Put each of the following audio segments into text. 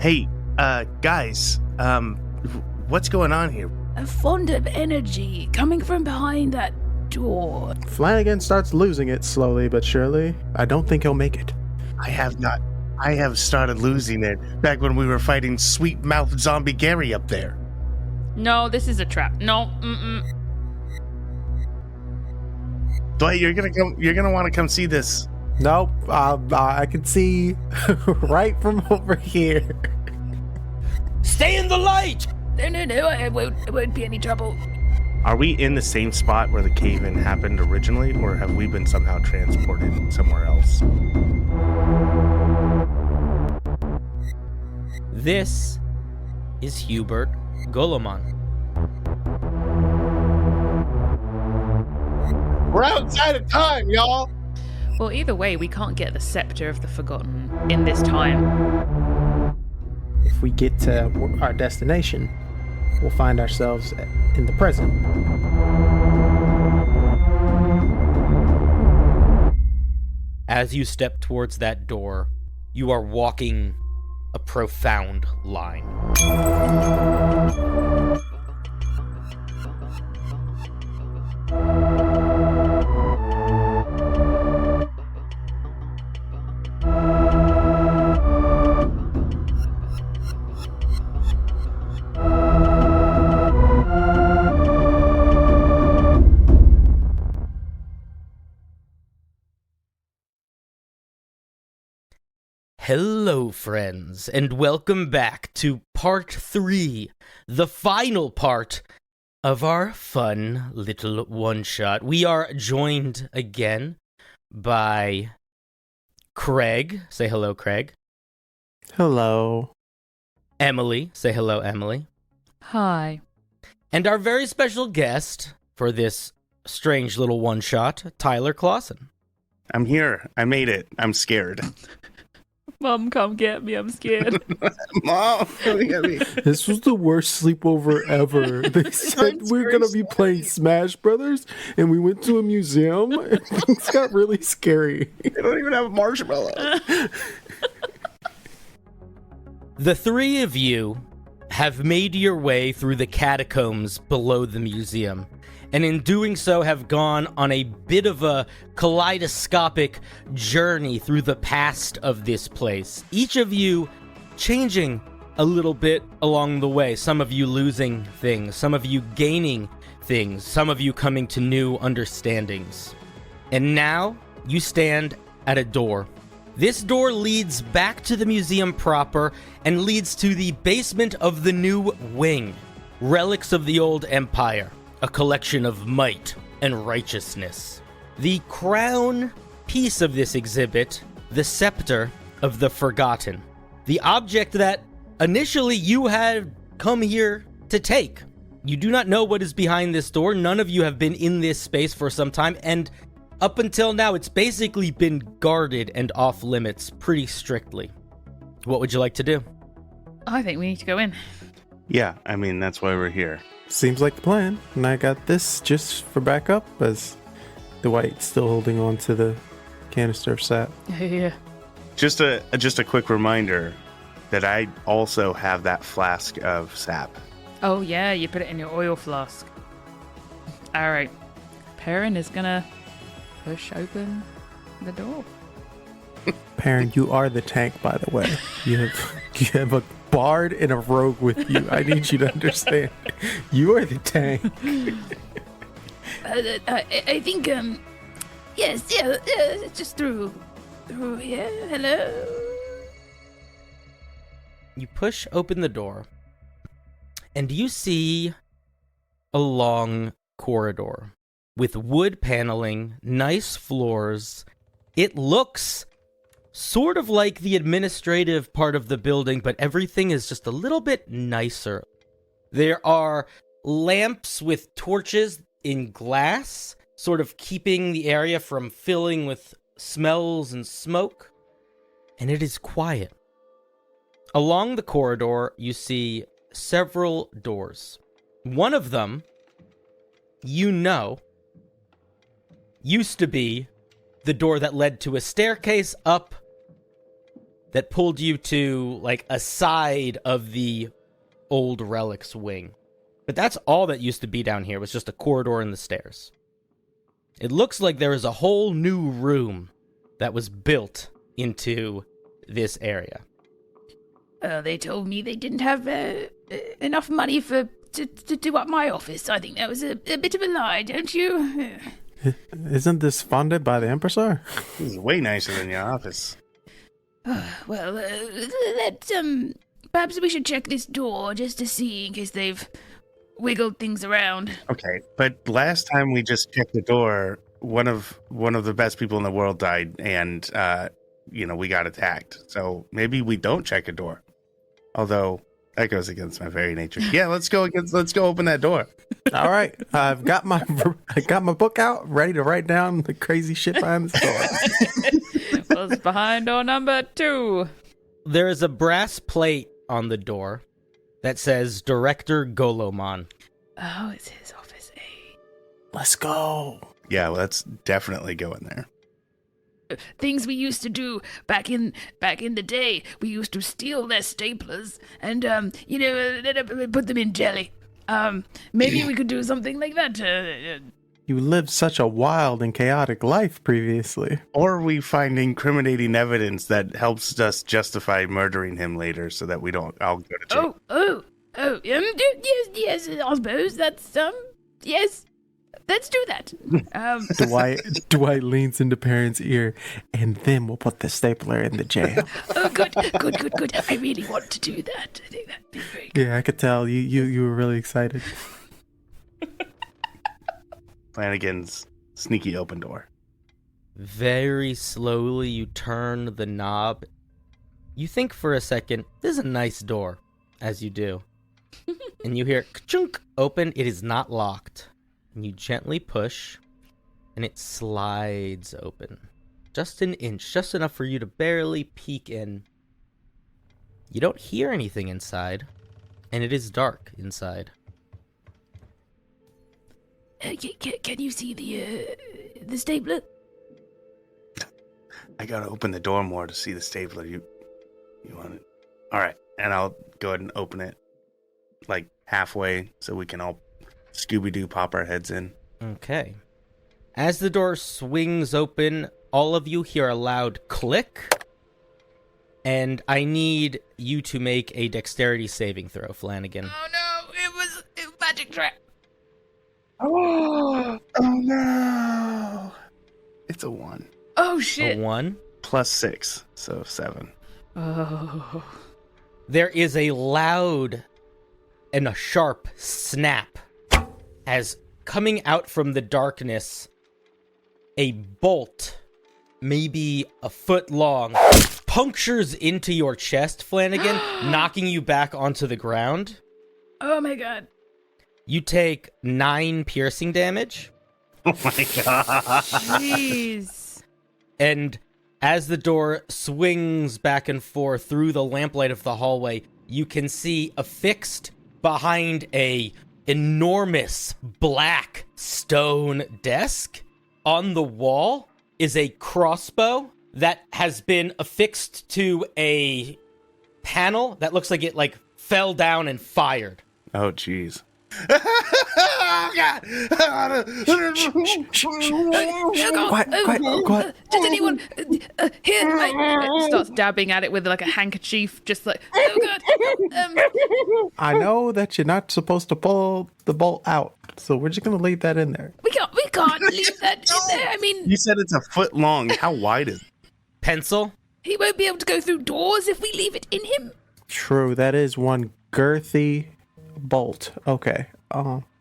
Hey, guys, what's going on here? A font of energy coming from behind that door. Phlangin starts losing it slowly but surely. I don't think he'll make it. I have started losing it back when we were fighting Sweet Mouth Zombie Gary up there. No, this is a trap. No, Dwight, you're gonna want to come see this. Nope, I can see right from over here. Stay in the light! No, it won't be any trouble. Are we in the same spot where the cave-in happened originally, or have we been somehow transported somewhere else? This is Hubert Golemon. We're outside of time, y'all! Well, either way, we can't get the Scepter of the Forgotten in this time. If we get to our destination, we'll find ourselves in the present. As you step towards that door, you are walking a profound line. Hello, friends, and welcome back to part 3, the final part of our fun little one-shot. We are joined again by Craig. Say hello, Craig. Hello. Emily. Say hello, Emily. Hi. And our very special guest for this strange little one-shot, Tyler Clawson. I'm here. I made it. I'm scared. Mom, come get me. I'm scared. Mom, come get me. This was the worst sleepover ever. They said we were going to be playing Smash Brothers, and we went to a museum, and things got really scary. They don't even have a marshmallow. The three of you have made your way through the catacombs below the museum, and in doing so have gone on a bit of a kaleidoscopic journey through the past of this place. Each of you changing a little bit along the way. Some of you losing things, some of you gaining things, some of you coming to new understandings. And now you stand at a door. This door leads back to the museum proper and leads to the basement of the new wing. Relics of the old empire. A collection of might and righteousness. The crown piece of this exhibit, the Scepter of the Forgotten. The object that initially you had come here to take. You do not know what is behind this door. None of you have been in this space for some time, and up until now, it's basically been guarded and off limits pretty strictly. What would you like to do? I think we need to go in. Yeah, I mean, that's why we're here. Seems like the plan. And I got this just for backup, as Dwight's still holding on to the canister of sap. Yeah. Just a quick reminder that I also have that flask of sap. Oh, yeah, you put it in your oil flask. All right. Perrin is gonna push open the door. Perrin, you are the tank, by the way. You have a bard and a rogue with you. I need you to understand. You are the tank. I think, yes, yeah, just through here. Hello. You push open the door, and you see a long corridor with wood paneling, nice floors. It looks sort of like the administrative part of the building, but everything is just a little bit nicer. There are lamps with torches in glass, sort of keeping the area from filling with smells and smoke. And it is quiet. Along the corridor, you see several doors. One of them, you know, used to be the door that led to a staircase up that pulled you to, like, a side of the old relics wing. But that's all that used to be down here, was just a corridor and the stairs. It looks like there is a whole new room that was built into this area. They told me they didn't have enough money to do up my office. I think that was a bit of a lie, don't you? Isn't this funded by the Empressor? This is way nicer than your office. Well, perhaps we should check this door just to see in case they've wiggled things around. Okay, but last time we just checked the door, one of the best people in the world died, and we got attacked. So maybe we don't check a door. Although that goes against my very nature. Yeah, let's go open that door. All right, I got my book out, ready to write down the crazy shit behind the door. What's behind door number 2? There is a brass plate on the door that says Director Golomon. Oh, it's his office, eh? Let's go. Yeah, well, let's definitely go in there. Things we used to do back in the day. We used to steal their staplers and put them in jelly. Maybe we could do something like that. You lived such a wild and chaotic life previously. Or we find incriminating evidence that helps us justify murdering him later so that we don't all go to jail. Yes, I suppose that's yes. Let's do that. Dwight leans into Perrin's ear, and then we'll put the stapler in the jail. Oh, good. I really want to do that. I think that'd be very good. Yeah, I could tell you were really excited. Flanagan's sneaky open door. Very slowly you turn the knob. You think for a second, this is a nice door, as you do. And you hear ka-chunk open. It is not locked. And you gently push, and it slides open. Just an inch, just enough for you to barely peek in. You don't hear anything inside, and it is dark inside. Can you see the stapler? I gotta open the door more to see the stapler. You want it? All right, and I'll go ahead and open it, like halfway, so we can all Scooby-Doo pop our heads in. Okay. As the door swings open, all of you hear a loud click, and I need you to make a dexterity saving throw, Phlangin. Oh no! It was a magic trap. Oh no! It's a 1. Oh shit! A 1. Plus 6, so 7. Oh. There is a loud and a sharp snap as coming out from the darkness, a bolt, maybe a foot long, punctures into your chest, Phlangin, knocking you back onto the ground. Oh my god. You take 9 piercing damage. Oh my god! Jeez. And as the door swings back and forth through the lamplight of the hallway, you can see affixed behind a enormous black stone desk on the wall is a crossbow that has been affixed to a panel that looks like it fell down and fired. Oh jeez. Oh god! Quiet. Does anyone here? Starts dabbing at it with a handkerchief, just like, oh god. I know that you're not supposed to pull the bolt out, so we're just gonna leave that in there. We can't leave that in there. I mean, You said it's a foot long. How wide is it? Pencil? he won't be able to go through doors if we leave it in him. True, that is one girthy bolt. Okay.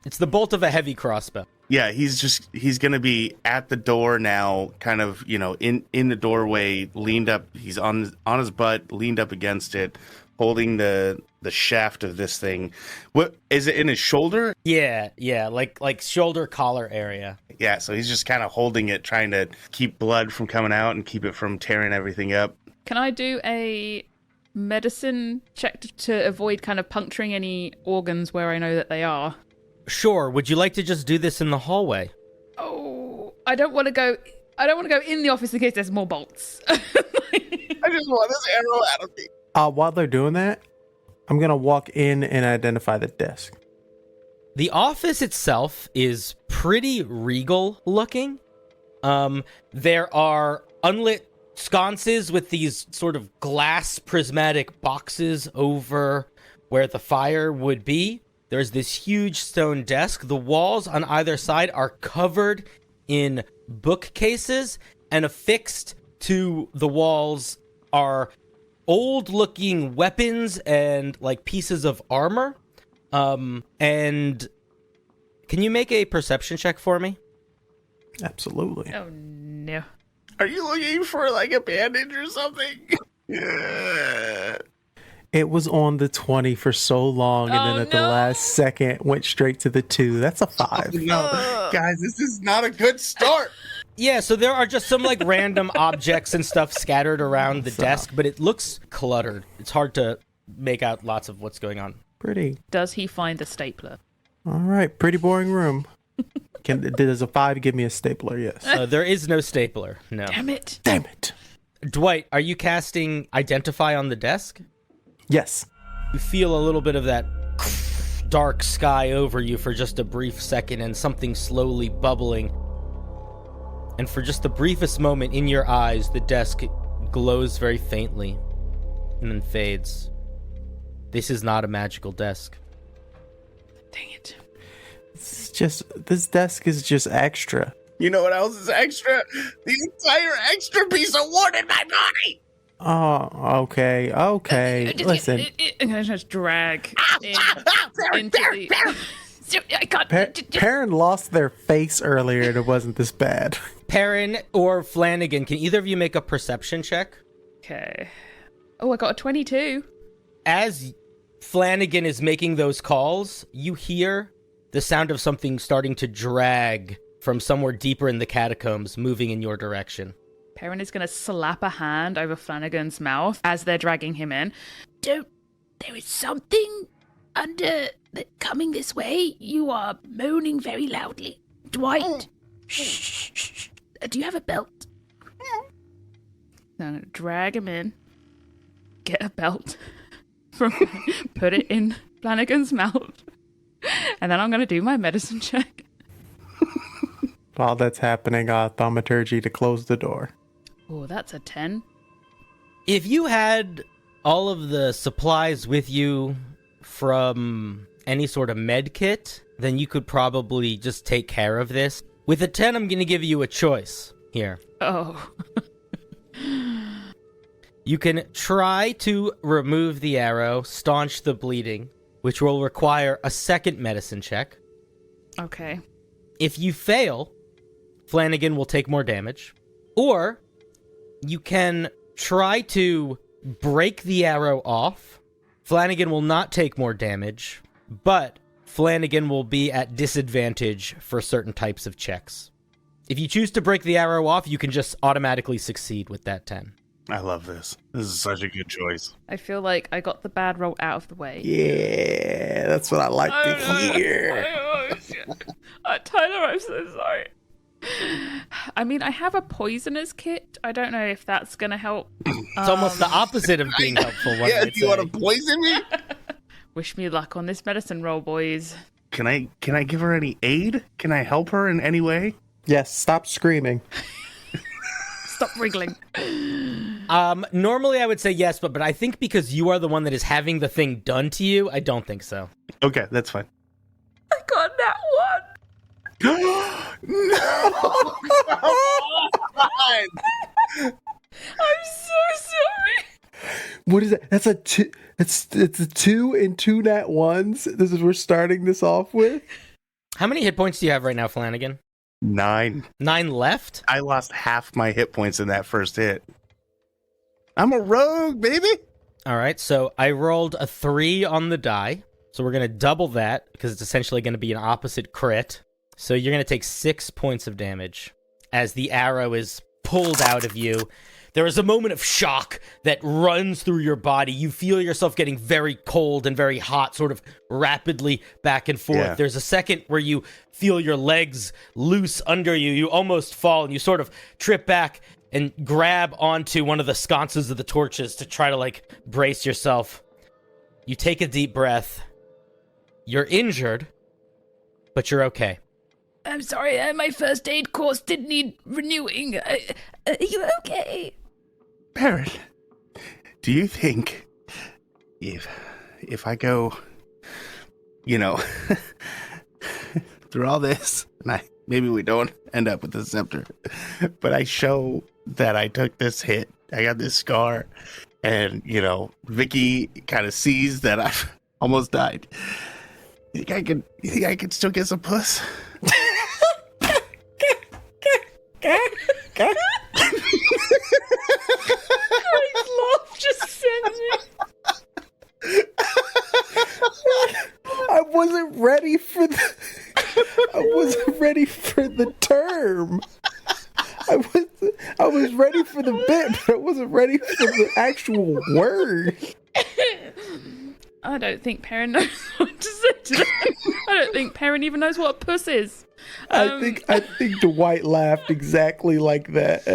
It's the bolt of a heavy crossbow. Yeah, he's gonna be at the door now, kind of, in the doorway, leaned up. He's on his butt, leaned up against it, holding the shaft of this thing. What is it in his shoulder? Yeah, like shoulder collar area. Yeah, so he's just kind of holding it, trying to keep blood from coming out and keep it from tearing everything up. Can I do a medicine check to avoid kind of puncturing any organs where I know that they are? Sure, would you like to just do this in the hallway? Oh, I don't want to go... I don't want to go in the office in case there's more bolts. I just want this arrow out of me. While they're doing that, I'm going to walk in and identify the desk. The office itself is pretty regal looking. There are unlit sconces with these sort of glass prismatic boxes over where the fire would be. There's this huge stone desk. The walls on either side are covered in bookcases, and affixed to the walls are old-looking weapons and like pieces of armor. And can you make a perception check for me? Absolutely. Oh, no. Are you looking for like a bandage or something? Yeah. It was on the 20 for so long, and then at the last second went straight to the 2. That's a 5. No, guys, this is not a good start. Yeah, so there are just some like random objects and stuff scattered around the desk, but it looks cluttered. It's hard to make out lots of what's going on. Pretty. Does he find the stapler? All right, pretty boring room. Does a 5 give me a stapler? Yes. There is no stapler, no. Damn it. Damn it. Dwight, are you casting Identify on the desk? Yes. You feel a little bit of that dark sky over you for just a brief second and something slowly bubbling. And for just the briefest moment in your eyes, the desk glows very faintly and then fades. This is not a magical desk. Dang it. This desk is just extra. You know what else is extra? The entire extra piece of wood in my body. Oh, okay. Listen. I'm going to just drag into the... I can't... Perrin lost their face earlier and it wasn't this bad. Perrin or Phlangin, can either of you make a perception check? Okay. Oh, I got a 22. As Phlangin is making those calls, you hear the sound of something starting to drag from somewhere deeper in the catacombs, moving in your direction. Perrin is going to slap a hand over Flanagan's mouth as they're dragging him in. There is something coming this way. You are moaning very loudly. Dwight, shh. Do you have a belt? So I'm going to drag him in, get a belt, put it in Flanagan's mouth, and then I'm going to do my medicine check. While that's happening, thaumaturgy to close the door. Oh, that's a 10. If you had all of the supplies with you from any sort of med kit, then you could probably just take care of this. With a 10, I'm going to give you a choice here. Oh. You can try to remove the arrow, staunch the bleeding, which will require a second medicine check. Okay. If you fail, Phlangin will take more damage. Or you can try to break the arrow off. Phlangin will not take more damage, but Phlangin will be at disadvantage for certain types of checks. If you choose to break the arrow off, you can just automatically succeed with that 10. I love this. This is such a good choice. I feel like I got the bad roll out of the way. Yeah, that's what I like to hear. Tyler, I'm so sorry. I mean, I have a poisoner's kit. I don't know if that's going to help. It's almost the opposite of being helpful. Yeah, do you want to poison me? Wish me luck on this medicine roll, boys. Can I give her any aid? Can I help her in any way? Yes, stop screaming. Stop wriggling. Normally I would say yes, but I think because you are the one that is having the thing done to you, I don't think so. Okay, that's fine. I got that one. No! I'm so sorry. What is that? That's a 2. It's a 2 and 2 nat 1s. This is we're starting this off with. How many hit points do you have right now, Phlangin? 9. 9 left? I lost half my hit points in that first hit. I'm a rogue, baby. All right, so I rolled a 3 on the die. So we're going to double that because it's essentially going to be an opposite crit. So you're going to take 6 points of damage as the arrow is pulled out of you. There is a moment of shock that runs through your body. You feel yourself getting very cold and very hot, sort of rapidly back and forth. Yeah. There's a second where you feel your legs loose under you. You almost fall, and you sort of trip back and grab onto one of the sconces of the torches to try to, like, brace yourself. You take a deep breath. You're injured, but you're okay. I'm sorry, my first aid course did need renewing. Are you okay? Perrin, do you think if I go, through all this, and maybe we don't end up with the scepter, but I show that I took this hit, I got this scar, and, Vicky kind of sees that I've almost died. You think I could still get some puss? Just send me. I wasn't ready for the. I wasn't ready for the term. I was ready for the bit, but I wasn't ready for the actual word. I don't think Perrin knows what to say to that. I don't think Perrin even knows what a puss is. I think Dwight laughed exactly like that.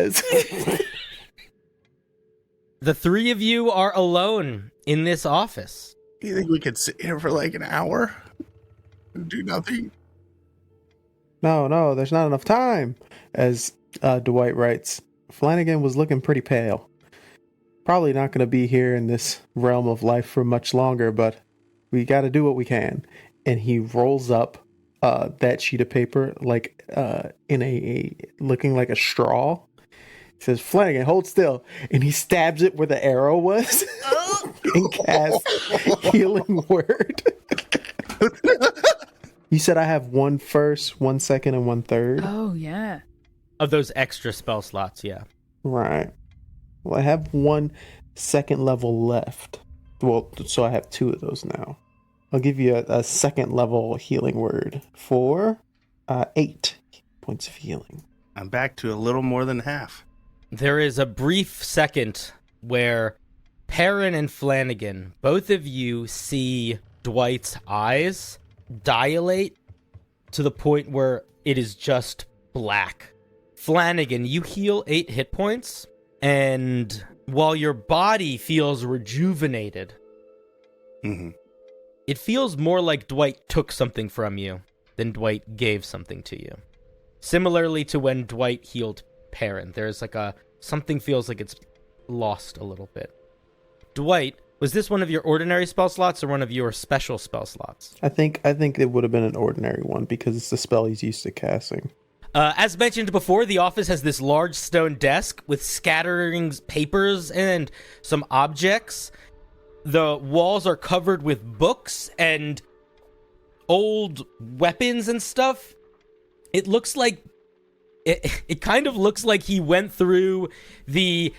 The three of you are alone in this office. Do you think we could sit here for like an hour and do nothing? No, there's not enough time. As Dwight writes, Phlangin was looking pretty pale. Probably not going to be here in this realm of life for much longer, but we got to do what we can. And he rolls up that sheet of paper like in a looking like a straw. He says, "Phlangin, hold still," and he stabs it where the arrow was and casts healing word. You said I have 1 first, 1 second, and 1 third. Oh, yeah. Of those extra spell slots, yeah. Right. Well, I have 1 second level left. Well, so I have 2 of those now. I'll give you a second level healing word for 8 points of healing. I'm back to a little more than half. There is a brief second where Perrin and Phlangin, both of you see Dwight's eyes dilate to the point where it is just black. Phlangin, you heal 8 hit points, and while your body feels rejuvenated, it feels more like Dwight took something from you than Dwight gave something to you. Similarly to when Dwight healed Perrin, there's like something feels like it's lost a little bit. Dwight, was this one of your ordinary spell slots or one of your special spell slots? I think it would have been an ordinary one because it's the spell he's used to casting. As mentioned before, the office has this large stone desk with scattering papers and some objects. The walls are covered with books and old weapons and stuff. It looks like it kind of looks like he went through the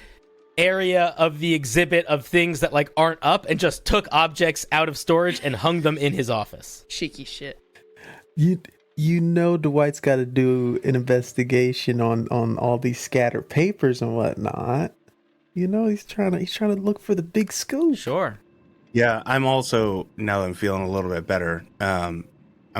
area of the exhibit of things that like aren't up and just took objects out of storage and hung them in his office. Cheeky shit. You know Dwight's got to do an investigation on all these scattered papers and whatnot. You know he's trying to look for the big scoop. Sure. Yeah, I'm also, now that I'm feeling a little bit better, I'm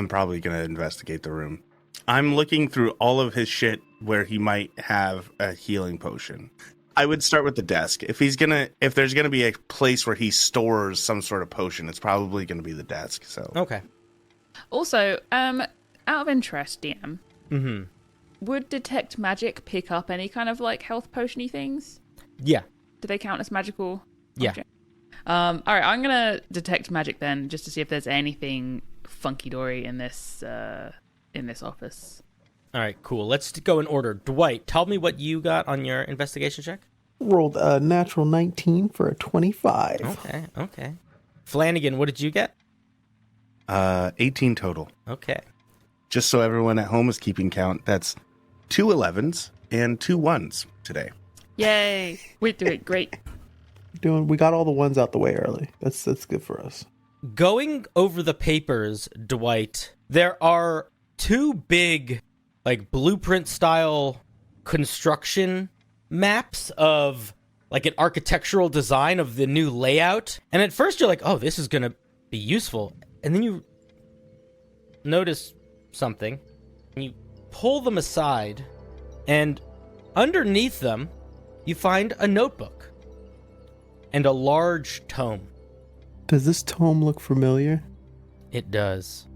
probably going to investigate the room. I'm looking through all of his shit where he might have a healing potion. I would start with the desk. If there's gonna be a place where he stores some sort of potion, it's probably gonna be the desk. So Okay. Also, out of interest, DM, would detect magic pick up any kind of like health potion-y things? Yeah. Do they count as magical? Yeah. Object? All right, I'm gonna detect magic then, just to see if there's anything funky-dory in this office. All right, cool. Let's go in order. Dwight, tell me what you got on your investigation check. Rolled a natural 19 for a 25. Okay. Phlangin, what did you get? 18 total. Okay. Just so everyone at home is keeping count, that's 2 11s and 2 1s today. Yay! We're doing great. We got all the ones out the way early. That's good for us. Going over the papers, Dwight, there are 2 big, like, blueprint-style construction maps of like an architectural design of the new layout. And at first you're like, oh, this is going to be useful. And then you notice something, and you pull them aside, and underneath them, you find a notebook and a large tome. Does this tome look familiar? It does.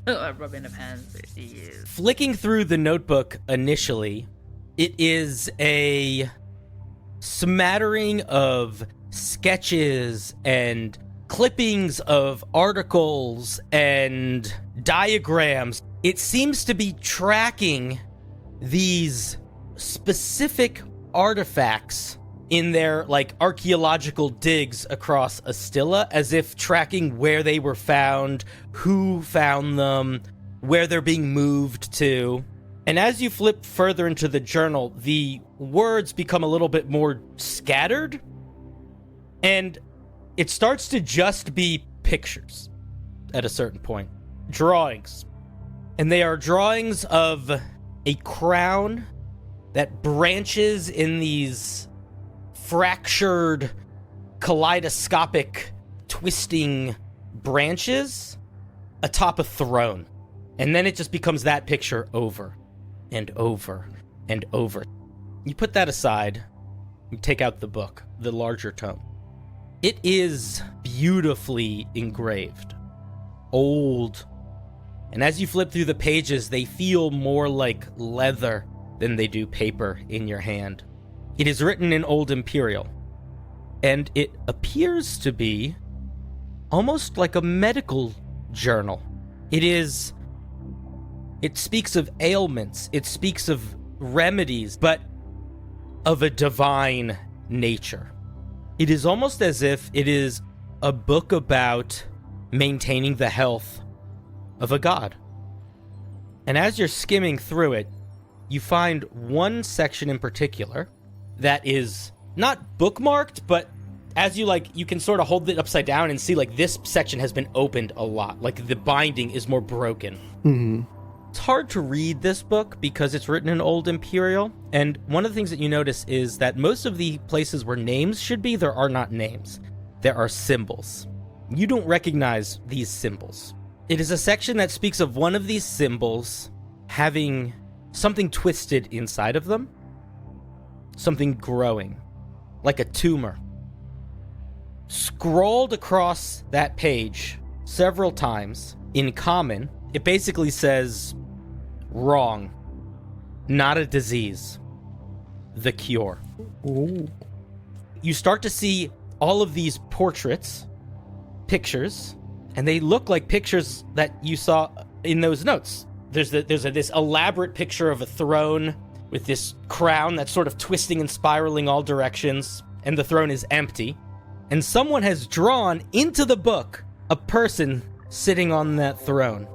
A rubbing of hands with you. Flicking through the notebook initially, it is a smattering of sketches and clippings of articles and diagrams. It seems to be tracking these specific artifacts in their like archaeological digs across Astilla, as if tracking where they were found, who found them, where they're being moved to. And as you flip further into the journal, the words become a little bit more scattered, and it starts to just be pictures at a certain point. Drawings. And they are drawings of a crown that branches in these fractured, kaleidoscopic, twisting branches atop a throne. And then it just becomes that picture over and over and over. You put that aside, you take out the book, the larger tome. It is beautifully engraved, old, and as you flip through the pages, they feel more like leather than they do paper in your hand. It is written in Old Imperial, and it appears to be almost like a medical journal. It speaks of ailments, it speaks of remedies, but of a divine nature. It is almost as if it is a book about maintaining the health of a god. And as you're skimming through it, you find one section in particular that is not bookmarked, but as you can sort of hold it upside down and see like this section has been opened a lot. Like the binding is more broken. Mm-hmm. It's hard to read this book because it's written in Old Imperial, and one of the things that you notice is that most of the places where names should be, there are not names. There are symbols. You don't recognize these symbols. It is a section that speaks of one of these symbols having something twisted inside of them, something growing, like a tumor. Scrolled across that page several times in common, it basically says, wrong, not a disease, the cure. Ooh. You start to see all of these portraits, pictures, and they look like pictures that you saw in those notes. There's this elaborate picture of a throne with this crown that's sort of twisting and spiraling all directions, and the throne is empty. And someone has drawn into the book a person sitting on that throne.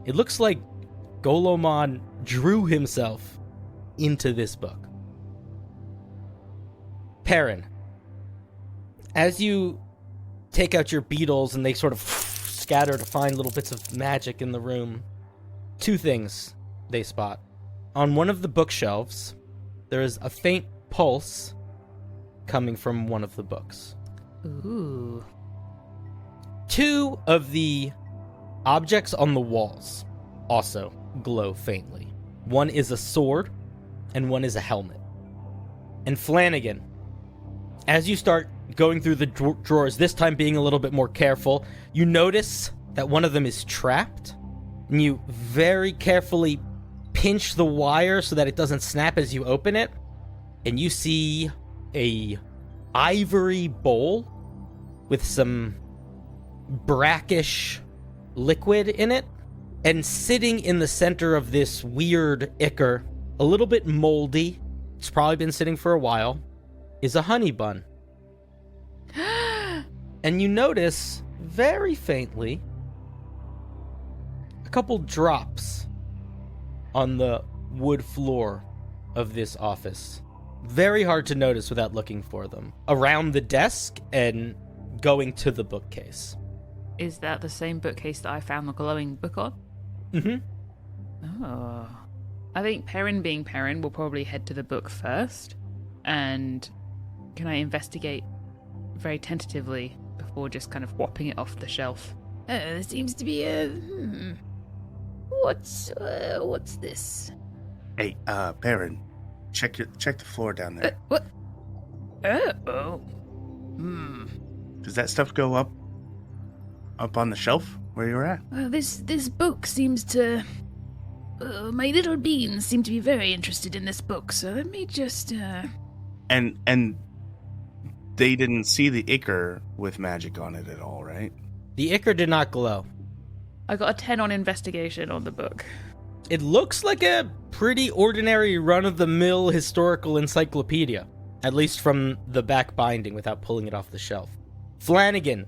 It looks like Golomon drew himself into this book. Perrin, as you take out your beetles and they sort of scatter to find little bits of magic in the room, two things they spot. On one of the bookshelves, there is a faint pulse coming from one of the books. Ooh. Two of the objects on the walls also glow faintly. One is a sword, and one is a helmet. And Phlangin, as you start going through the drawers, this time being a little bit more careful, you notice that one of them is trapped, and you very carefully pinch the wire so that it doesn't snap as you open it, and you see a ivory bowl with some brackish liquid in it, and sitting in the center of this weird ichor, a little bit moldy, it's probably been sitting for a while, is a honey bun. And you notice, very faintly, a couple drops on the wood floor of this office. Very hard to notice without looking for them. Around the desk and going to the bookcase. Is that the same bookcase that I found the glowing book on? Mm-hmm. Oh. I think Perrin being Perrin will probably head to the book first. And can I investigate very tentatively before just kind of whopping it off the shelf? There seems to be a... What's this? Hey, Perrin, check the floor down there. What? Oh. Does that stuff go up on the shelf where you're at? Well, this book seems to... my little beans seem to be very interested in this book, so let me just... And they didn't see the ichor with magic on it at all, right? The ichor did not glow. I got a 10 on investigation on the book. It looks like a pretty ordinary run-of-the-mill historical encyclopedia, at least from the back binding without pulling it off the shelf. Phlangin,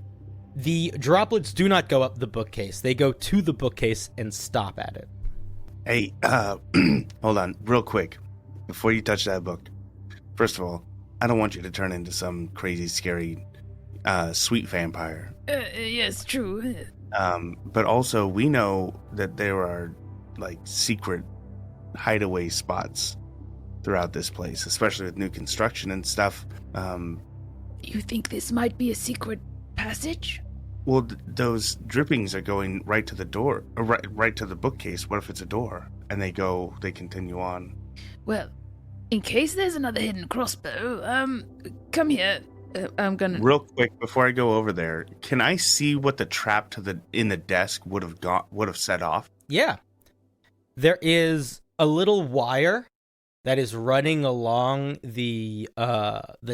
the droplets do not go up the bookcase. They go to the bookcase and stop at it. Hey, hold on, real quick, before you touch that book. First of all, I don't want you to turn into some crazy, scary, sweet vampire. yes, true. But also, we know that there are, like, secret hideaway spots throughout this place, especially with new construction and stuff. You think this might be a secret passage? Well, those drippings are going right to the door, or right to the bookcase. What if it's a door? And they continue on. Well, in case there's another hidden crossbow, come here. I'm gonna... Real quick, before I go over there, can I see what the trap in the desk would have set off? Yeah. There is a little wire that is running along the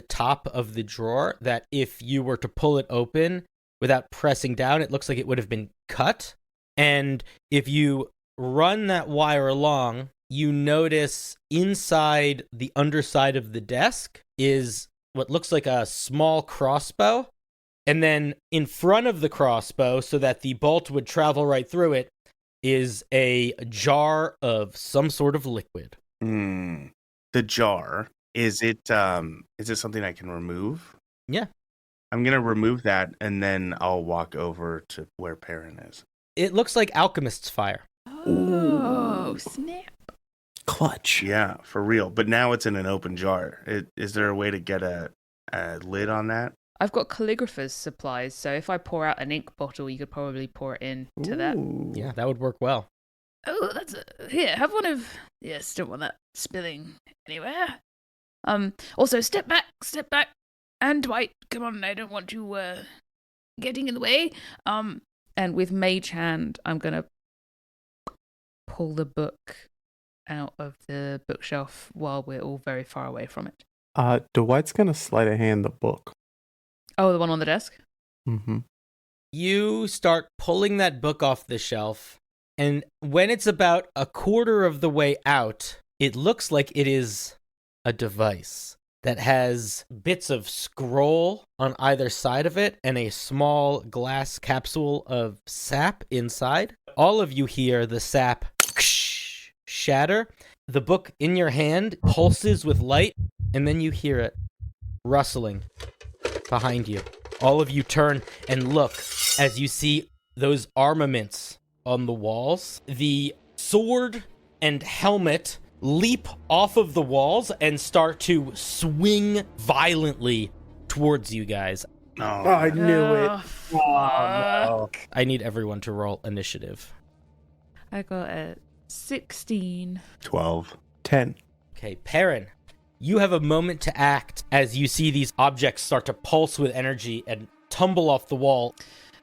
top of the drawer that if you were to pull it open without pressing down, it looks like it would have been cut. And if you run that wire along, you notice inside the underside of the desk is what looks like a small crossbow. And then in front of the crossbow, so that the bolt would travel right through it, is a jar of some sort of liquid. The jar, is it something I can remove? Yeah. I'm going to remove that, and then I'll walk over to where Perrin is. It looks like alchemist's fire. Oh, snap. Clutch. Yeah, for real. But now it's in an open jar. Is there a way to get a lid on that? I've got calligrapher's supplies, so if I pour out an ink bottle, you could probably pour it into that. Yeah, that would work well. Oh, here, have one of... Yes, don't want that spilling anywhere. Also, step back. And Dwight, come on, I don't want you, getting in the way. And with Mage Hand, I'm gonna pull the book out of the bookshelf while we're all very far away from it. Dwight's gonna sleight of hand the book. Oh, the one on the desk? Mm-hmm. You start pulling that book off the shelf, and when it's about a quarter of the way out, it looks like it is a device that has bits of scroll on either side of it and a small glass capsule of sap inside. All of you hear the sap shatter. The book in your hand pulses with light, and then you hear it rustling behind you. All of you turn and look as you see those armaments on the walls. The sword and helmet leap off of the walls and start to swing violently towards you guys. Oh, I knew it. Fuck. I need everyone to roll initiative. I got a 16. 12. 10. Okay, Perrin, you have a moment to act as you see these objects start to pulse with energy and tumble off the wall.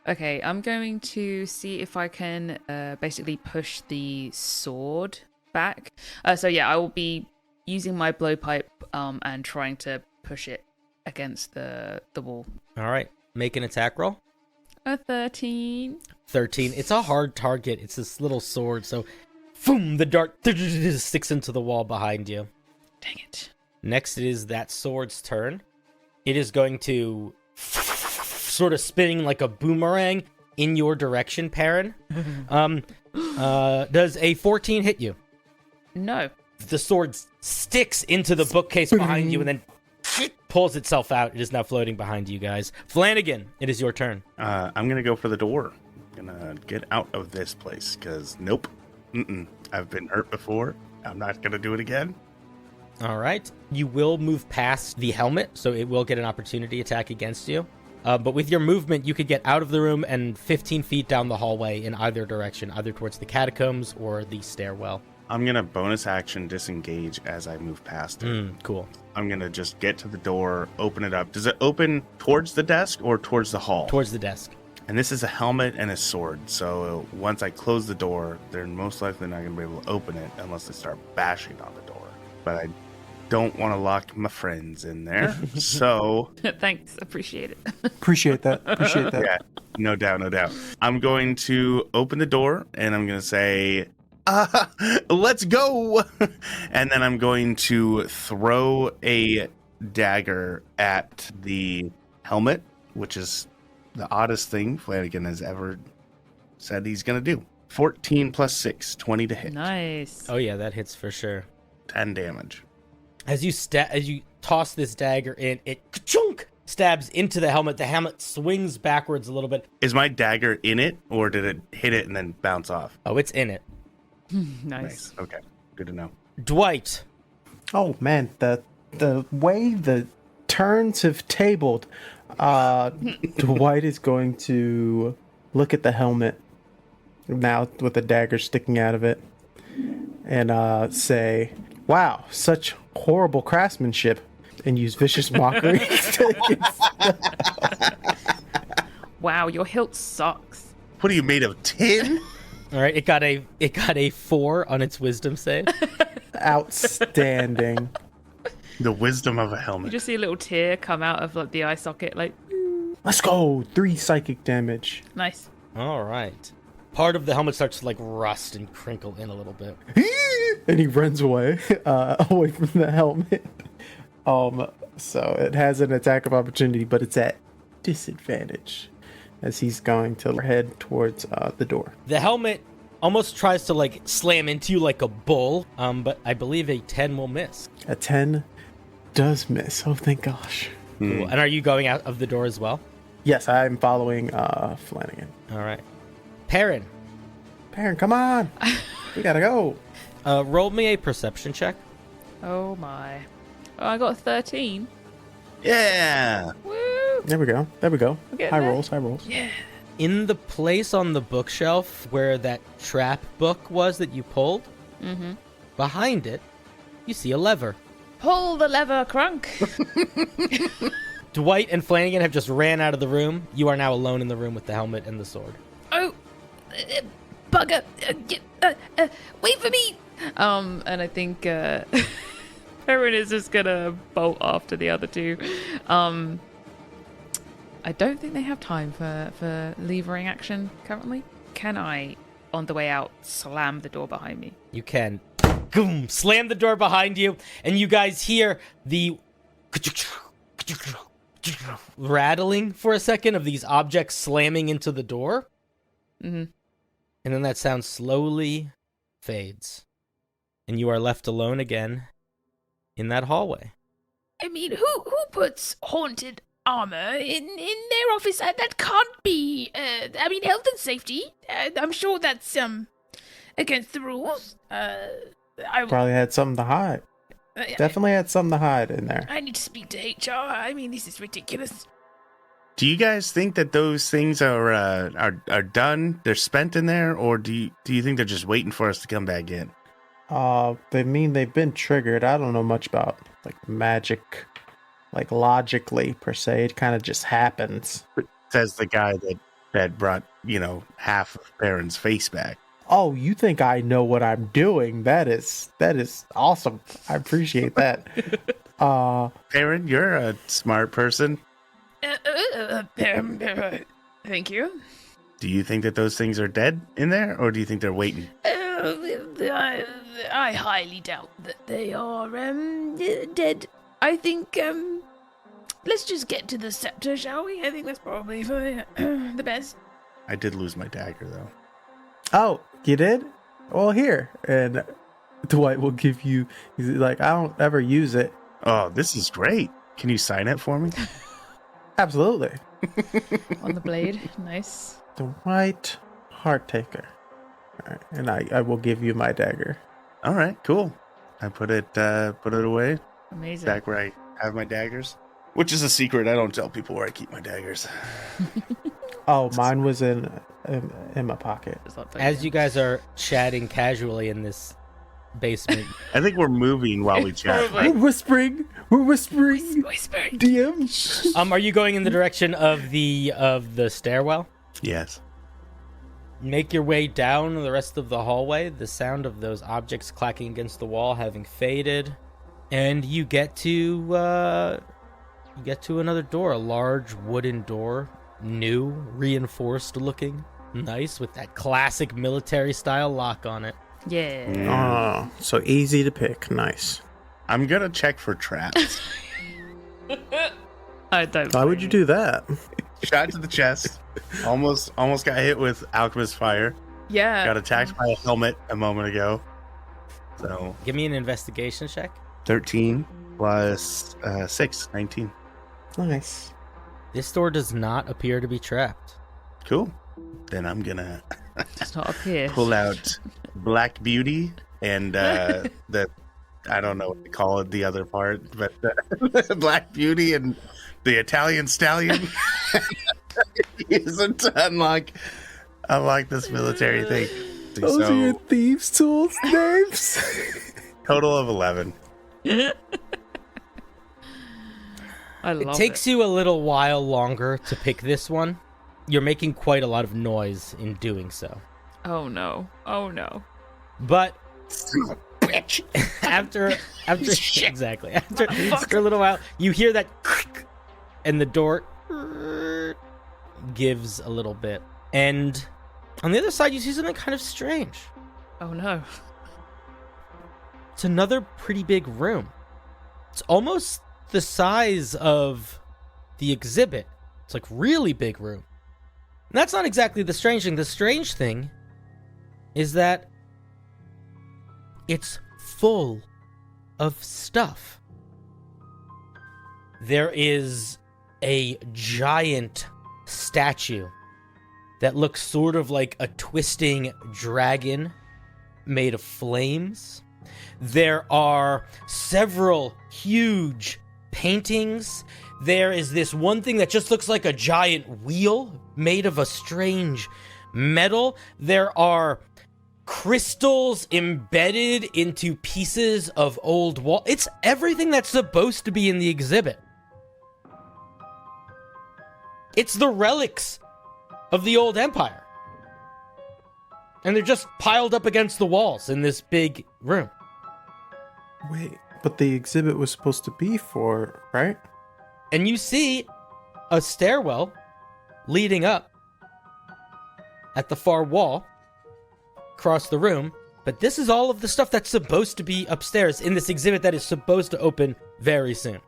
Okay, I'm going to see if I can basically push the sword back. So yeah, I will be using my blowpipe and trying to push it against the wall. All right, make an attack roll. A 13. 13. It's a hard target. It's this little sword, so boom, the dart sticks into the wall behind you. Dang it. Next, it is that sword's turn. It is going to sort of spinning like a boomerang in your direction, Perrin. Does a 14 hit you? No. The sword sticks into the bookcase behind you and then pulls itself out. It is now floating behind you guys. Phlangin, it is your turn. I'm going to go for the door. I'm going to get out of this place, because nope. I've been hurt before. I'm not going to do it again. All right. You will move past the helmet, so it will get an opportunity attack against you. But with your movement, you could get out of the room and 15 feet down the hallway in either direction, either towards the catacombs or the stairwell. I'm going to bonus action disengage as I move past it. Cool. I'm going to just get to the door, open it up. Does it open towards the desk or towards the hall? Towards the desk. And this is a helmet and a sword. So once I close the door, they're most likely not going to be able to open it unless they start bashing on the door. But I don't want to lock my friends in there. So Thanks, appreciate it. Appreciate that. Appreciate that. yeah, no doubt, no doubt. I'm going to open the door and I'm going to say, let's go. And then I'm going to throw a dagger at the helmet, which is the oddest thing Phlangin has ever said he's going to do. 14 plus 6, 20 to hit. Nice. Oh, yeah, that hits for sure. 10 damage. As you toss this dagger in, it ka-chunk stabs into the helmet. The helmet swings backwards a little bit. Is my dagger in it, or did it hit it and then bounce off? Oh, it's in it. Nice. Okay, good to know. Dwight. Oh man, the way the turns have tabled, Dwight is going to look at the helmet now with the dagger sticking out of it and say, "Wow, such horrible craftsmanship," and use vicious mockery. Wow, your hilt sucks. What are you made of, tin? All right, it got a 4 on its wisdom save. Outstanding. The wisdom of a You helmet. just see a little tear come out of like the eye socket, like Let's go. 3 psychic damage. nice. All right. Part of the helmet starts to like rust and crinkle in a little bit. And he runs away, away from the helmet. So it has an attack of opportunity, but it's at disadvantage as he's going to head towards the door. The helmet almost tries to like slam into you like a bull, but I believe a 10 will miss. A 10 does miss. Oh, thank gosh. Cool. And are you going out of the door as well? Yes, I'm following Phlangin. All right. Perrin, Perrin, come on. We gotta go. roll me a perception check. Oh my. Oh, I got a 13. Yeah. Woo! There we go. There we go. getting High there. rolls, high rolls. Yeah. In the place on the bookshelf where that trap book was that you pulled, behind it, you see a lever. Pull the lever, Crunk. Dwight and Phlangin have just ran out of the room. You are now alone in the room with the helmet and the sword. Oh, bugger! Wait for me! And I think Perrin is just gonna bolt after the other two. I don't think they have time for levering action currently. Can I, on the way out, slam the door behind me? You can boom, slam the door behind you, and you guys hear the rattling for a second of these objects slamming into the door. Mm-hmm. And then that sound slowly fades. And you are left alone again in that hallway. I mean, who puts haunted armor in their office? That can't be. I mean, health and safety. I'm sure that's against the rules. Probably had something to hide. Definitely had something to hide in there. I need to speak to HR. I mean, this is ridiculous. Do you guys think that those things are done? They're spent in there, or do you think they're just waiting for us to come back in? They mean they've been triggered. I don't know much about like magic, like logically per se. It kind of just happens. Says the guy that brought half of Perrin's face back. Oh, you think I know what I'm doing? That is awesome. I appreciate that. Perrin, you're a smart person. Thank you. Do you think that those things are dead in there, or do you think they're waiting? I highly doubt that they are dead. I think let's just get to the scepter, shall we? I think that's probably for the best. I did lose my dagger, though. Oh, you did? Well, here. And Dwight will give you, he's like, I don't ever use it. Oh, this is great. Can you sign it for me? Absolutely. On the blade. Nice. Dwight Hearttaker. right. And I will give you my dagger. All right, cool. I put it away Amazing. back where I have my daggers, which is a secret. I don't tell people where I keep my daggers. Oh, mine was in my pocket. As you guys are chatting casually in this basement, I think we're moving while we chat. We're whispering. Whispering. DM. are you going in the direction of the stairwell? Yes. Make your way down the rest of the hallway, the sound of those objects clacking against the wall having faded, and you get to another door, a large wooden door, new, reinforced looking, nice, with that classic military style lock on it. Yeah. Oh, so easy to pick. Nice. I'm gonna check for traps. I don't. Why would you do that? Shot to the chest. Almost got hit with alchemist fire. Yeah. Got attacked by a helmet a moment ago. So Give me an investigation check. 13 plus 6, 19. Nice. This door does not appear to be trapped. Cool. Then I'm gonna It's not up here. pull out Black Beauty and the I don't know what to call it, the other part, but Black Beauty and the Italian Stallion. Use them to unlock this military thing. Those are your thieves' tools names. Total of 11. I love It takes you a little while longer to pick this one. You're making quite a lot of noise in doing so. Oh no. Oh no. But Bitch. after exactly after a little while, you hear that click, and the door gives a little bit. And on the other side, you see something kind of strange. Oh no. It's another pretty big room. It's almost the size of the exhibit. It's like really big room. And that's not exactly the strange thing. The strange thing is that it's full of stuff. There is a giant statue that looks sort of like a twisting dragon made of flames. There are several huge paintings. There is this one thing that just looks like a giant wheel made of a strange metal. There are crystals embedded into pieces of old wall. It's everything that's supposed to be in the exhibit. It's the relics of the old empire. And they're just piled up against the walls in this big room. Wait, but the exhibit was supposed to be for, right? And you see a stairwell leading up at the far wall across the room. But this is all of the stuff that's supposed to be upstairs in this exhibit that is supposed to open very soon.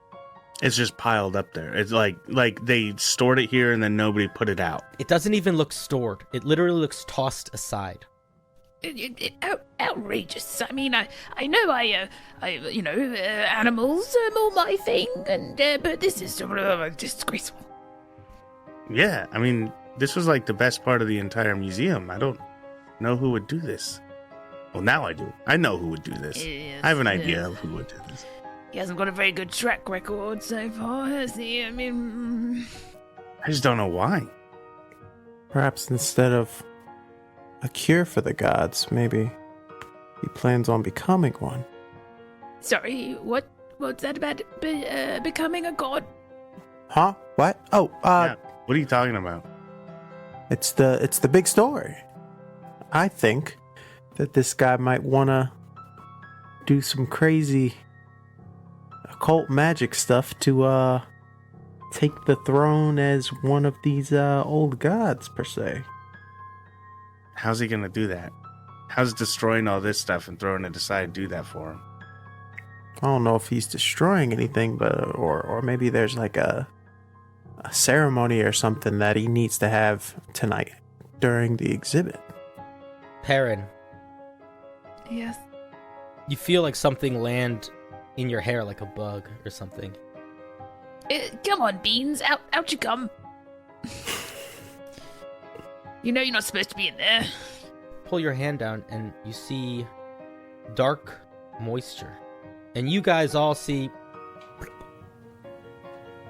It's just piled up there. It's like they stored it here and then nobody put it out. It doesn't even look stored. It literally looks tossed aside. Outrageous. I mean, I know animals are more my thing, and but this is disgraceful. Yeah, I mean, this was like the best part of the entire museum. I don't know who would do this. Well, now I do. I know who would do this. Yes, I have an idea of who would do this. He hasn't got a very good track record so far, has he? I mean, I just don't know why. Perhaps instead of a cure for the gods, maybe he plans on becoming one. sorry, what's that about becoming a god? Huh? What? Oh, Yeah, what are you talking about? it's the big story. I think that this guy might want to do some crazy occult magic stuff to take the throne as one of these old gods, per se. How's he gonna do that? How's destroying all this stuff and throwing it aside do that for him? I don't know if he's destroying anything, but or maybe there's like a ceremony or something that he needs to have tonight during the exhibit. Perrin, Yes. you feel like something land in your hair like a bug or something. Come on, Beans, out you come. You know you're not supposed to be in there. pull your hand down and you see dark moisture. And you guys all see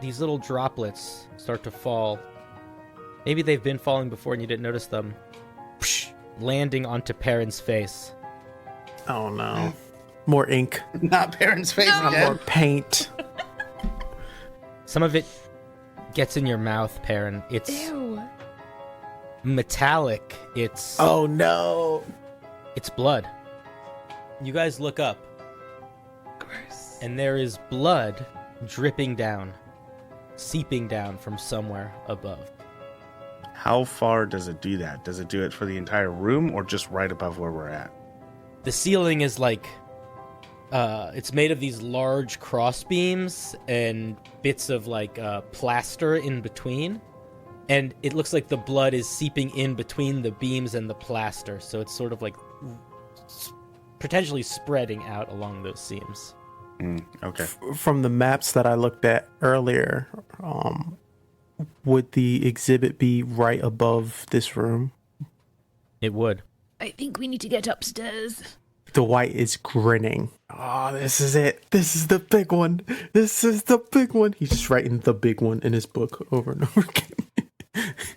these little droplets start to fall. Maybe they've been falling before and you didn't notice them. Landing onto Perrin's face. Oh no. More ink. Not Perrin's face More again. paint. Some of it gets in your mouth, Perrin. It's Ew. metallic. It's Oh no. it's blood. You guys look up, Gross. and there is blood dripping down, seeping down from somewhere above. How far does it do that? Does it do it for the entire room or just right above where we're at? The ceiling is like, it's made of these large cross beams and bits of like plaster in between. And it looks like the blood is seeping in between the beams and the plaster. So it's sort of like potentially spreading out along those seams. Okay. From the maps that I looked at earlier, would the exhibit be right above this room? It would. I think we need to get upstairs. Dwight is grinning. Oh, this is it. This is the big one. This is the big one. He's just writing the big one in his book over and over again.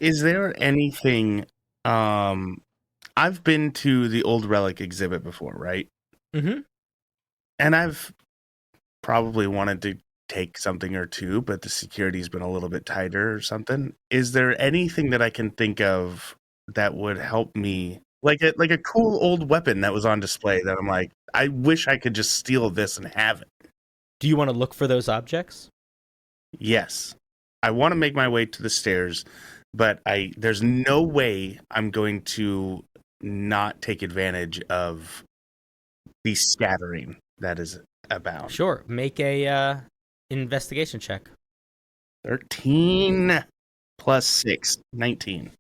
Is there anything I've been to the old relic exhibit before, right? Mm-hmm. And I've probably wanted to take something or two, but the security's been a little bit tighter or something. Is there anything that I can think of that would help me? Like a cool old weapon that was on display that I'm like, I wish I could just steal this and have it. Do you want to look for those objects? Yes. I want to make my way to the stairs, but there's no way I'm going to not take advantage of the scattering that is about. Sure. Make a investigation check. 13 plus 6, 19.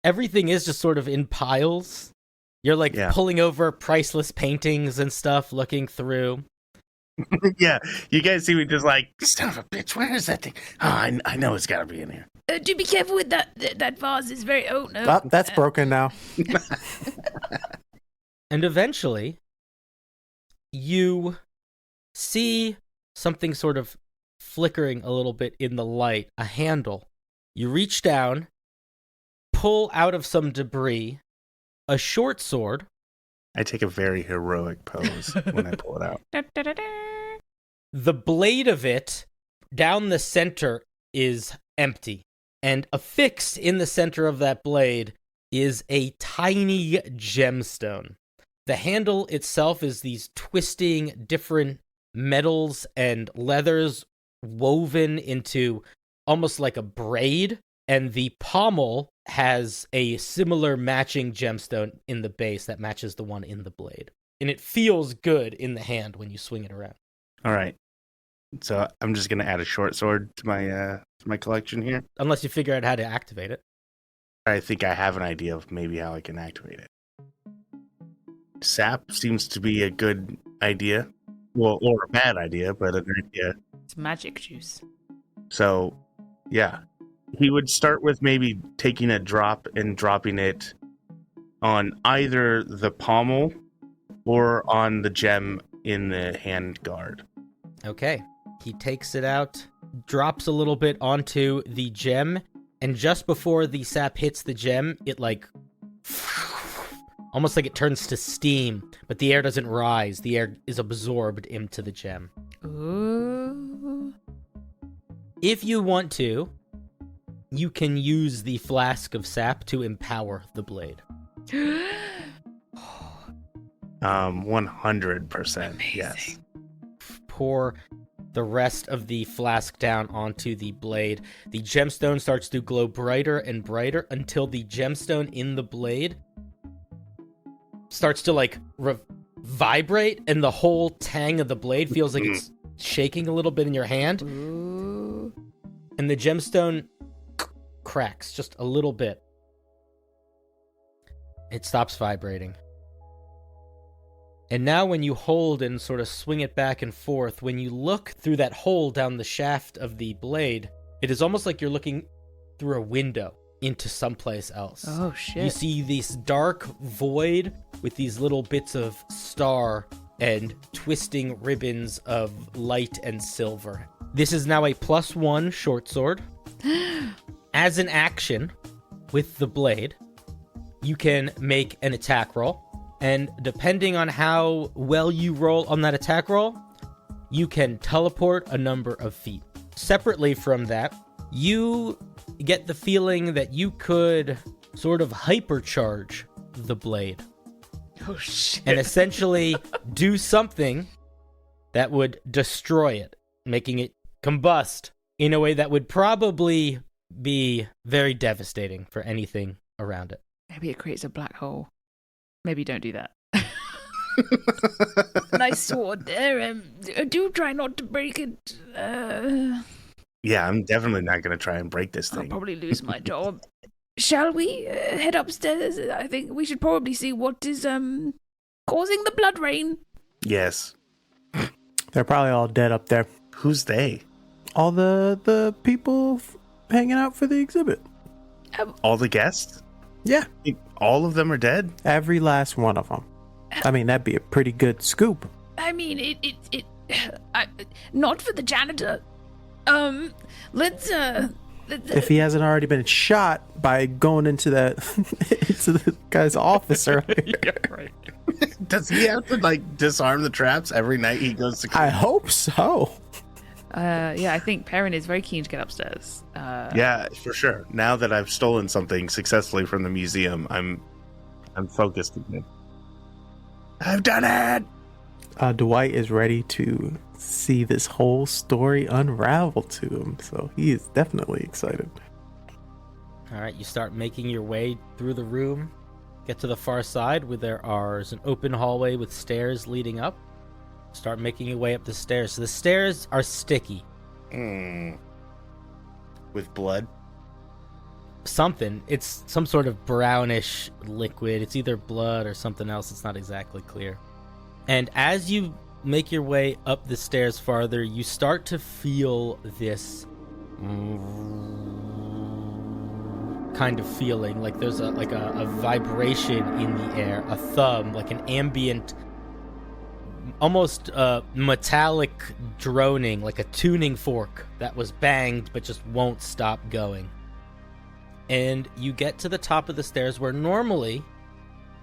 Everything is just sort of in piles. You're like pulling over priceless paintings and stuff, looking through. Yeah, you guys see me just like, son of a bitch, where is that thing? Oh, I know it's got to be in here. Do be careful with that. That vase is very. Oh no. Oh, that's broken now. And eventually, you see something sort of flickering a little bit in the light, a handle. You reach down, pull out of some debris a short sword. I take a very heroic pose when I pull it out. The blade of it down the center is empty, and affixed in the center of that blade is a tiny gemstone. The handle itself is these twisting different metals and leathers woven into almost like a braid, and the pommel has a similar matching gemstone in the base that matches the one in the blade. And it feels good in the hand when you swing it around. All right. So I'm just going to add a short sword to my collection here. Unless you figure out how to activate it. I think I have an idea of maybe how I can activate it. Sap seems to be a good idea. Well, or a bad idea, but an idea. It's magic juice. So, yeah. He would start with maybe taking a drop and dropping it on either the pommel or on the gem in the hand guard. Okay. He takes it out, drops a little bit onto the gem, and just before the sap hits the gem, it like almost like it turns to steam, but the air doesn't rise. The air is absorbed into the gem. Ooh. If you want to, you can use the flask of sap to empower the blade. 100%. Yes. Pour the rest of the flask down onto the blade. The gemstone starts to glow brighter and brighter until the gemstone in the blade starts to like vibrate, and the whole tang of the blade feels like it's shaking a little bit in your hand. Ooh. And the gemstone cracks just a little bit. It stops vibrating. And now when you hold and sort of swing it back and forth, when you look through that hole down the shaft of the blade, it is almost like you're looking through a window. into someplace else. Oh, You shit. see this dark void with these little bits of star and twisting ribbons of light and silver. This is now a +1 short sword. As an action, with the blade, you can make an attack roll. And depending on how well you roll on that attack roll, you can teleport a number of feet. Separately from that, you get the feeling that you could sort of hypercharge the blade Oh, shit. and essentially do something that would destroy it, making it combust in a way that would probably be very devastating for anything around it. Maybe it creates a black hole. Maybe don't do that. Nice sword there. Do try not to break it. Yeah, I'm definitely not going to try and break this I'll thing. probably lose my job. Shall we head upstairs? I think we should probably see what is causing the blood rain. Yes. They're probably all dead up there. Who's they? All the people hanging out for the exhibit. All the guests? Yeah, All of them are dead? every last one of them. I mean, that'd be a pretty good scoop. I mean, not for the janitor. Let's If he hasn't already been shot by going into the guy's office earlier. Yeah, right. Does he have to, like, disarm the traps every night he goes to... I hope so. Yeah, I think Perrin is very keen to get upstairs. Yeah, for sure. Now that I've stolen something successfully from the museum, I'm focused again. I've done it! Dwight is ready to see this whole story unravel to him, so he is definitely excited. All right, you start making your way through the room, get to the far side where there is an open hallway with stairs leading up. Start making your way up the stairs. So the stairs are sticky. With blood? Something. It's some sort of brownish liquid. It's either blood or something else. It's not exactly clear. And as you make your way up the stairs farther, you start to feel this kind of feeling, like there's a vibration in the air, a thumb, like an ambient, almost metallic droning, like a tuning fork that was banged but just won't stop going. And you get to the top of the stairs where normally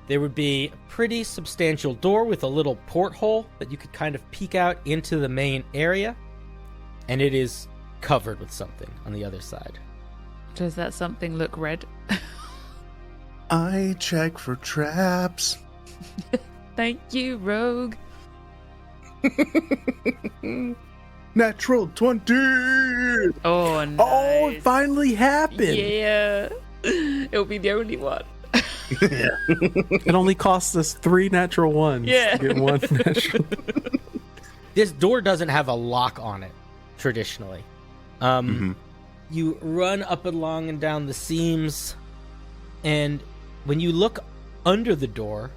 there would be a pretty substantial door with a little porthole that you could kind of peek out into the main area, and it is covered with something on the other side. Does that something look red? I check for traps. Thank you, Rogue. Natural 20! Oh, nice. Oh, it finally happened! Yeah. It'll be the only one. It only costs us 3 natural ones Yeah. to get 1 natural. This door doesn't have a lock on it, traditionally. You run up along and down the seams, and when you look under the door,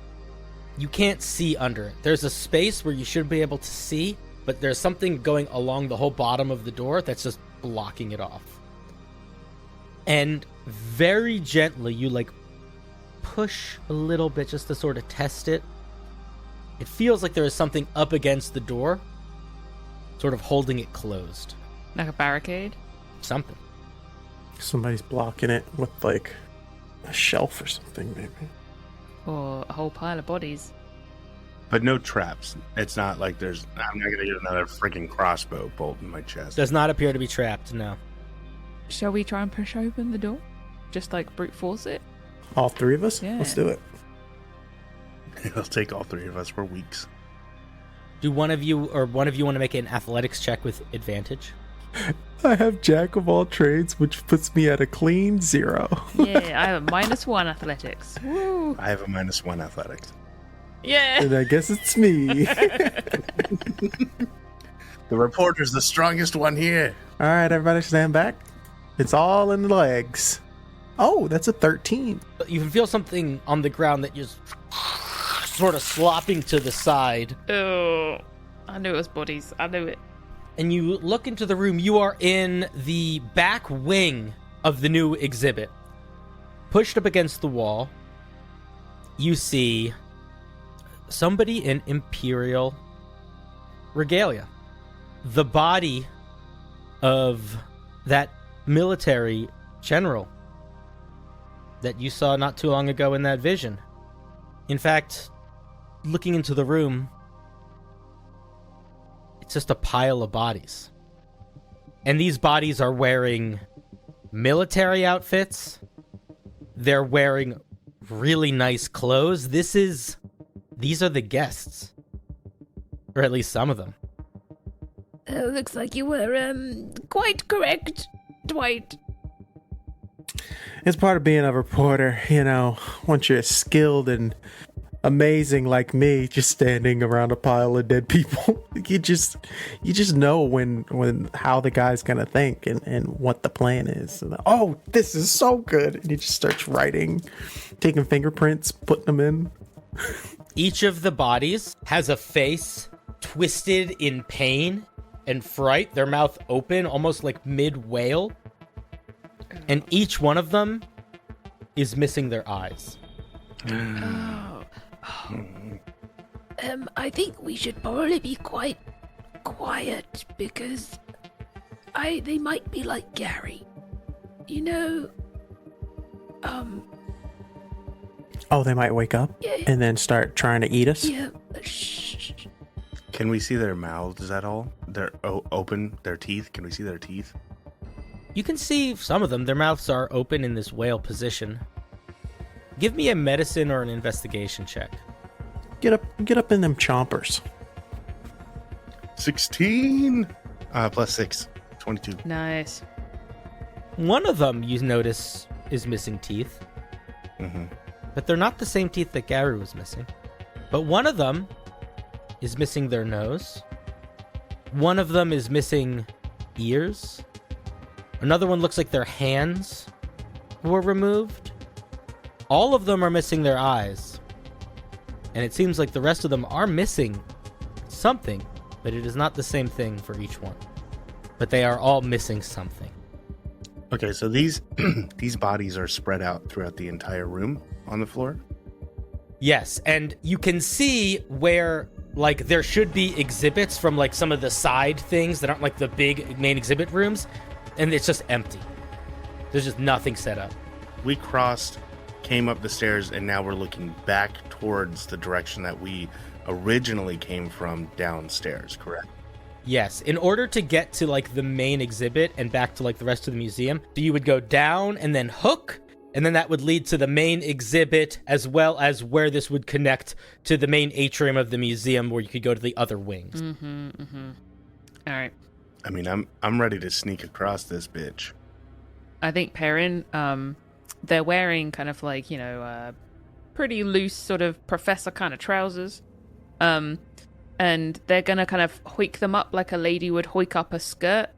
you can't see under it. There's a space where you should be able to see, but there's something going along the whole bottom of the door that's just blocking it off. And very gently, you push a little bit just to sort of test it. It feels like there is something up against the door, sort of holding it closed. Like a barricade? Something. Somebody's blocking it with a shelf or something, maybe. Or a whole pile of bodies? But no traps. It's not like I'm not gonna get another freaking crossbow bolt in my chest. Does not appear to be trapped, no. Shall we try and push open the door? Just brute force it? All 3 of us? Yeah. Let's do it. It'll take all 3 of us for weeks. Do one of you want to make an athletics check with advantage? I have Jack of all trades, which puts me at a clean 0. Yeah, I have a -1 athletics. Woo! I have a -1 athletics. Yeah! And I guess it's me. The reporter's the strongest one here. All right, everybody stand back. It's all in the legs. Oh, that's a 13. You can feel something on the ground that just sort of slopping to the side. Oh, I knew it was bodies. I knew it. And you look into the room. You are in the back wing of the new exhibit. pushed up against the wall, you see somebody in Imperial regalia. The body of that military general that you saw not too long ago in that vision. In fact, looking into the room, it's just a pile of bodies. And these bodies are wearing military outfits. They're wearing really nice clothes. These are the guests. Or at least some of them. Looks like you were, quite correct, Dwight. It's part of being a reporter, once you're skilled and amazing like me, just standing around a pile of dead people. you just know when how the guy's gonna think and what the plan is. And, oh, this is so good. And he just starts writing, taking fingerprints, putting them in. Each of the bodies has a face twisted in pain and fright, their mouth open, almost like mid-wail. And each one of them is missing their eyes. I think we should probably be quite quiet because they might be like Gary. Oh, they might wake up and then start trying to eat us? Yeah, shh. Can we see their mouths at all? They're open, their teeth? Can we see their teeth? You can see some of them. Their mouths are open in this whale position. Give me a medicine or an investigation check. Get up in them chompers. 16 plus 6, 22. Nice. One of them, you notice, is missing teeth. Mm-hmm. But they're not the same teeth that Gary was missing. But one of them is missing their nose. One of them is missing ears. Another one looks like their hands were removed. All of them are missing their eyes. And it seems like the rest of them are missing something, but it is not the same thing for each one. But they are all missing something. Okay, so these these bodies are spread out throughout the entire room on the floor? Yes, and you can see where, like, there should be exhibits from, like, some of the side things that aren't, like, the big main exhibit rooms, and it's just empty. There's just nothing set up. We crossed, came up the stairs, and now we're looking back towards the direction that we originally came from downstairs, correct? Yes, in order to get to, like, the main exhibit and back to, like, the rest of the museum, you would go down and then hook, and then that would lead to the main exhibit, as well as where this would connect to the main atrium of the museum, where you could go to the other wings. All right. I mean, I'm ready to sneak across this bitch. I think Perrin, they're wearing kind of like, pretty loose sort of professor kind of trousers. And they're going to kind of hoik them up like a lady would hoik up a skirt,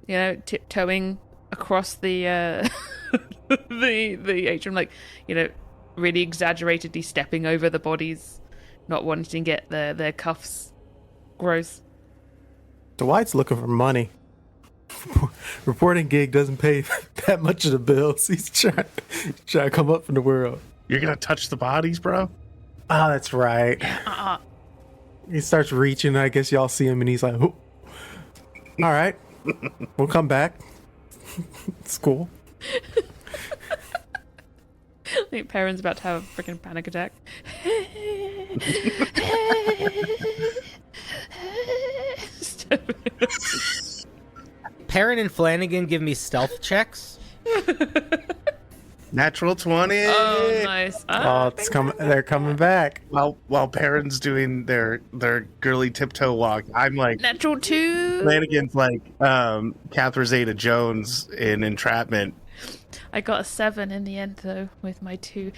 tiptoeing across the the atrium, like, really exaggeratedly stepping over the bodies, not wanting to get their cuffs gross. Dwight's looking for money. Reporting gig doesn't pay that much of the bills. He's trying to come up in the world. You're gonna touch the bodies, bro? Oh, that's right. He starts reaching. I guess y'all see him, and he's like, "Oh, all right, we'll come back. It's cool." I think Perrin's about to have a freaking panic attack. Perrin and Phlangin give me stealth checks. Natural 20. Oh, nice. Oh, it's coming. They're coming back. While Perrin's doing their girly tiptoe walk, I'm like, Natural 2. Flanagan's like Catherine Zeta-Jones in Entrapment. I got a 7 in the end, though, with my 2.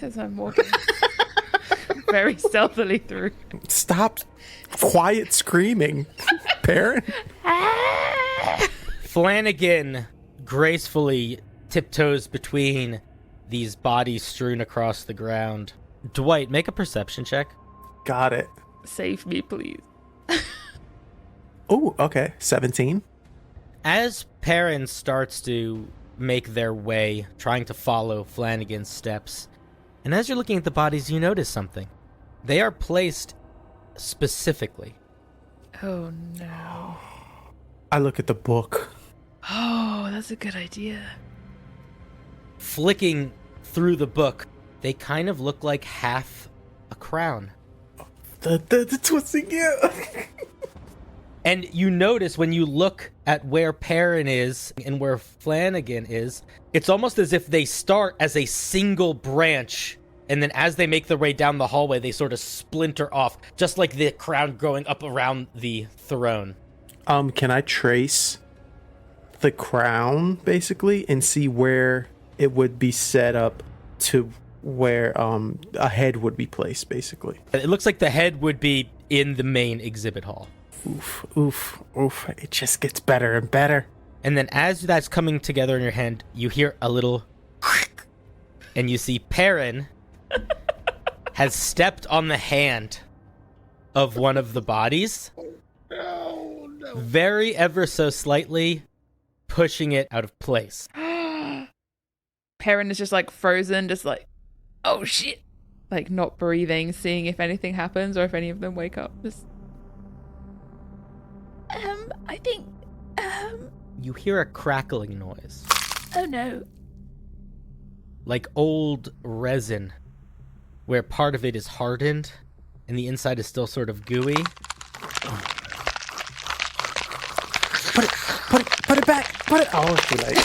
As I'm walking very stealthily through. Stop quiet screaming, Perrin. Phlangin gracefully tiptoes between these bodies strewn across the ground. Dwight, make a perception check. Got it. Save me, please. Oh, okay. 17. As Perrin starts to make their way, trying to follow Phlanagan's steps. And as you're looking at the bodies, you notice something. They are placed specifically. Oh no. I look at the book. Oh, that's a good idea. Flicking through the book, they kind of look like half a crown. The twisting, yeah. And you notice when you look at where Perrin is and where Phlangin is, it's almost as if they start as a single branch, and then as they make their way down the hallway, they sort of splinter off, just like the crown growing up around the throne. Can I trace the crown, basically, and see where it would be set up to where a head would be placed, basically? It looks like the head would be in the main exhibit hall. Oof, oof, oof. It just gets better and better. And then as that's coming together in your hand, you hear a little and you see Perrin has stepped on the hand of one of the bodies. No. Very ever so slightly pushing it out of place. Perrin is just like frozen, just like, oh shit. Like not breathing, seeing if anything happens or if any of them wake up. Just I think, You hear a crackling noise, oh no. like old resin, where part of it is hardened and the inside is still sort of gooey. Put it back. Put it. Oh, it's too late.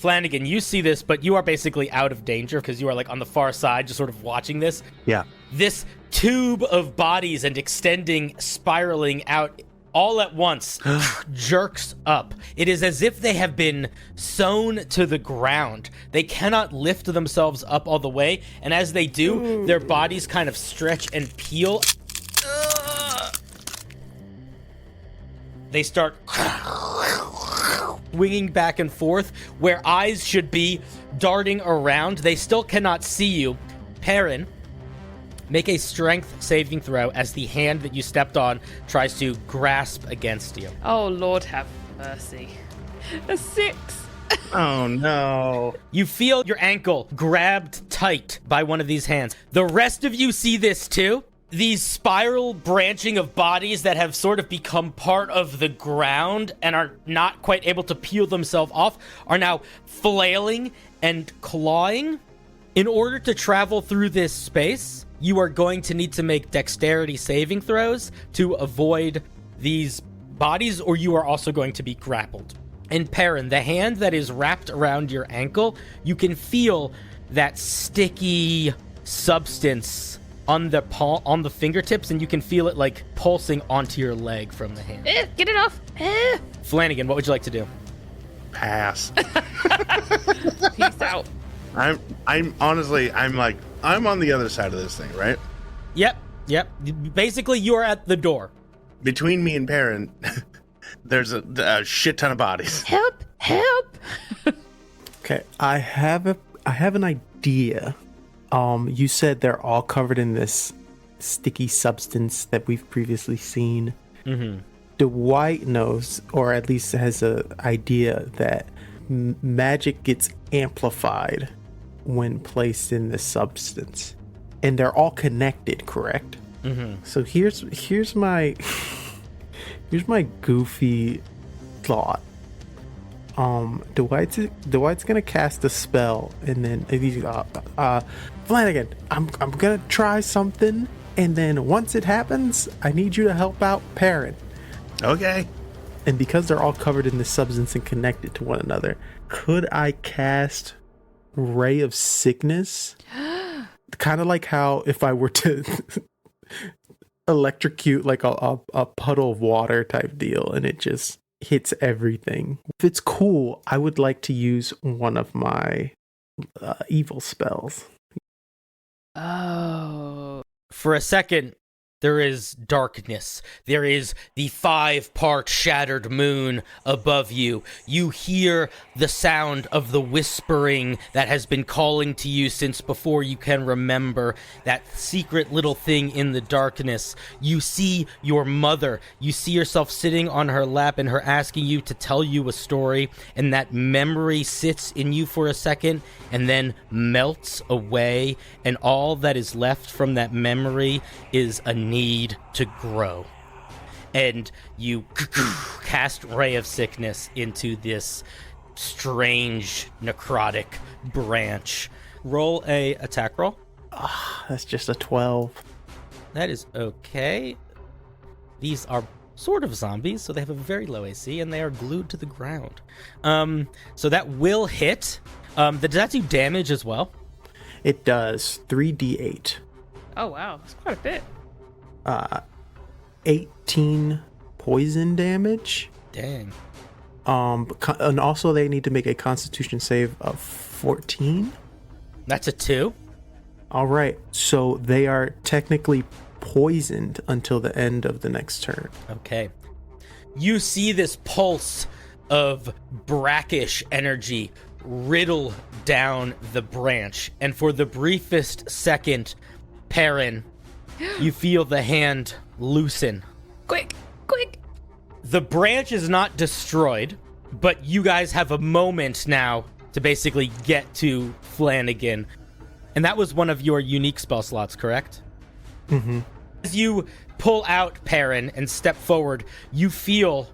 Phlangin, you see this, but you are basically out of danger because you are like on the far side, just sort of watching this. Yeah. This tube of bodies and extending, spiraling out all at once jerks up. It is as if they have been sewn to the ground. They cannot lift themselves up all the way, and as they do, their bodies kind of stretch and peel. They start winging back and forth where eyes should be darting around. They still cannot see you. Perrin, make a strength saving throw as the hand that you stepped on tries to grasp against you. oh Lord have mercy. A 6. Oh no. You feel your ankle grabbed tight by one of these hands. The rest of you see this too. These spiral branching of bodies that have sort of become part of the ground and are not quite able to peel themselves off are now flailing and clawing. In order to travel through this space, you are going to need to make dexterity saving throws to avoid these bodies, or you are also going to be grappled. And Perrin, the hand that is wrapped around your ankle, you can feel that sticky substance on the fingertips, and you can feel it like pulsing onto your leg from the hand. Get it off. Phlangin, what would you like to do? Pass. Peace out. I'm honestly, I'm on the other side of this thing, right? Yep. Basically, you are at the door. Between me and Perrin, there's a shit ton of bodies. Help. Okay, I have an idea. You said they're all covered in this sticky substance that we've previously seen. Mm-hmm. Dwight knows, or at least has an idea that magic gets amplified when placed in this substance, and they're all connected, correct? Mm-hmm. So here's my goofy thought. Dwight's gonna cast a spell, and then Phlangin, I'm gonna try something, and then once it happens, I need you to help out Perrin. Okay. And because they're all covered in this substance and connected to one another, could I cast Ray of Sickness? Kind of like how if I were to electrocute like a puddle of water type deal, and it just hits everything. If it's cool, I would like to use one of my evil spells. Oh. For a second, There is darkness. There is the 5-part shattered moon above you. You hear the sound of the whispering that has been calling to you since before you can remember. That secret little thing in the darkness. You see your mother. You see yourself sitting on her lap and her asking you to tell you a story. And that memory sits in you for a second and then melts away. And all that is left from that memory is a need to grow. And you cast Ray of Sickness into this strange necrotic branch. Roll a attack roll. That's just a 12. That is okay. These are sort of zombies, so they have a very low AC, and they are glued to the ground. So that will hit. Does that do damage as well? It does. 3d8. Oh, wow. That's quite a bit. 18 poison damage. Dang. And also they need to make a Constitution save of 14. That's a 2. All right, so they are technically poisoned until the end of the next turn. Okay. You see this pulse of brackish energy riddle down the branch, and for the briefest second, Perrin, you feel the hand loosen. Quick! The branch is not destroyed, but you guys have a moment now to basically get to Phlangin. And that was one of your unique spell slots, correct? Mm-hmm. As you pull out Perrin and step forward, you feel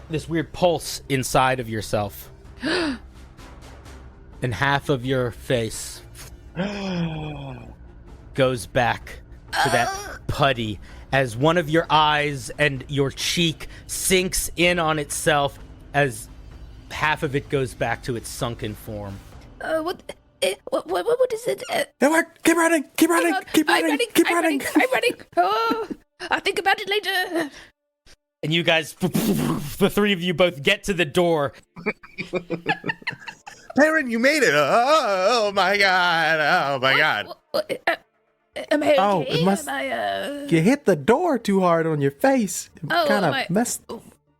this weird pulse inside of yourself. And half of your face goes back to that putty as one of your eyes and your cheek sinks in on itself as half of it goes back to its sunken form. What is it? Keep running! Keep running! Keep running! Keep running! I'm running! Oh, I'll think about it later. And you guys, the three of you both get to the door. Perrin, you made it! Oh my god! Oh my god! Am I okay? Oh, it must- Am I, You hit the door too hard on your face. It Oh, kind am I- of messed.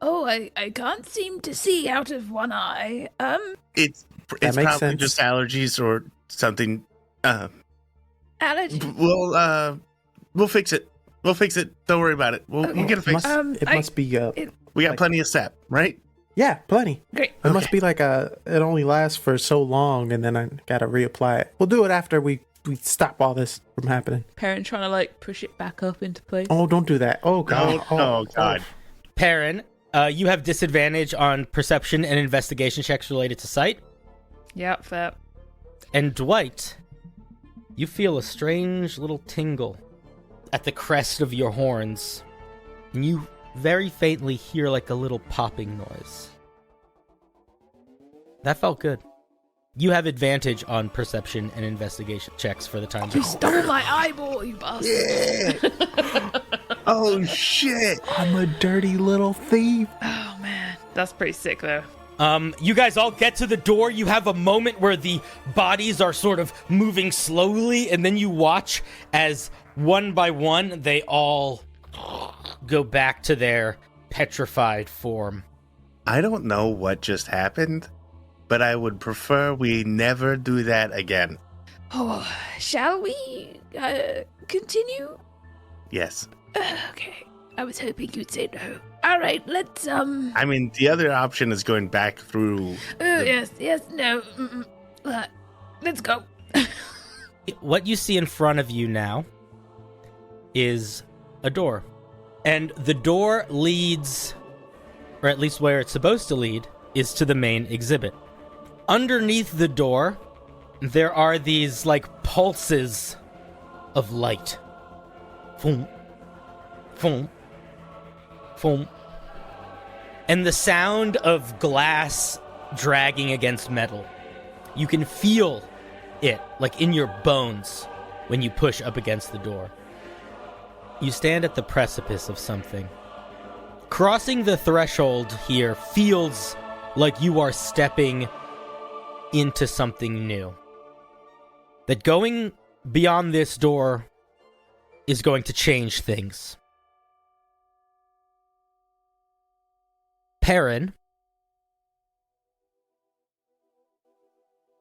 Oh, I can't seem to see out of one eye. It's makes probably sense. just allergies or something. Allergy. We'll fix it. We'll fix it. Don't worry about it. We'll get it fixed. It must be. We got plenty of sap, right? Yeah, plenty. Great. It must be like it only lasts for so long, and then I gotta reapply it. We'll do it after we stop all this from happening. Perrin trying to like push it back up into place. Oh, don't do that. Oh god. Oh God. Perrin, you have disadvantage on perception and investigation checks related to sight. Yep, fair. And Dwight, you feel a strange little tingle at the crest of your horns. And you very faintly hear like a little popping noise. That felt good. You have advantage on perception and investigation checks for the time You being. stole my eyeball, you bastard. Yeah. Oh shit! I'm a dirty little thief. Oh man, that's pretty sick though. You guys all get to the door. You have a moment where the bodies are sort of moving slowly, and then you watch as one by one they all go back to their petrified form. I don't know what just happened, but I would prefer we never do that again. Oh, shall we continue? Yes. Okay. I was hoping you'd say no. All right, let's I mean, the other option is going back through. Oh, yes, no. Let's go. What you see in front of you now is a door. And the door leads, or at least where it's supposed to lead, is to the main exhibit. Underneath the door, there are these, like, pulses of light. Boom. Boom. Boom. And the sound of glass dragging against metal. You can feel it, like in your bones, when you push up against the door. You stand at the precipice of something. Crossing the threshold here feels like you are stepping into something new. That going beyond this door is going to change things. Perrin,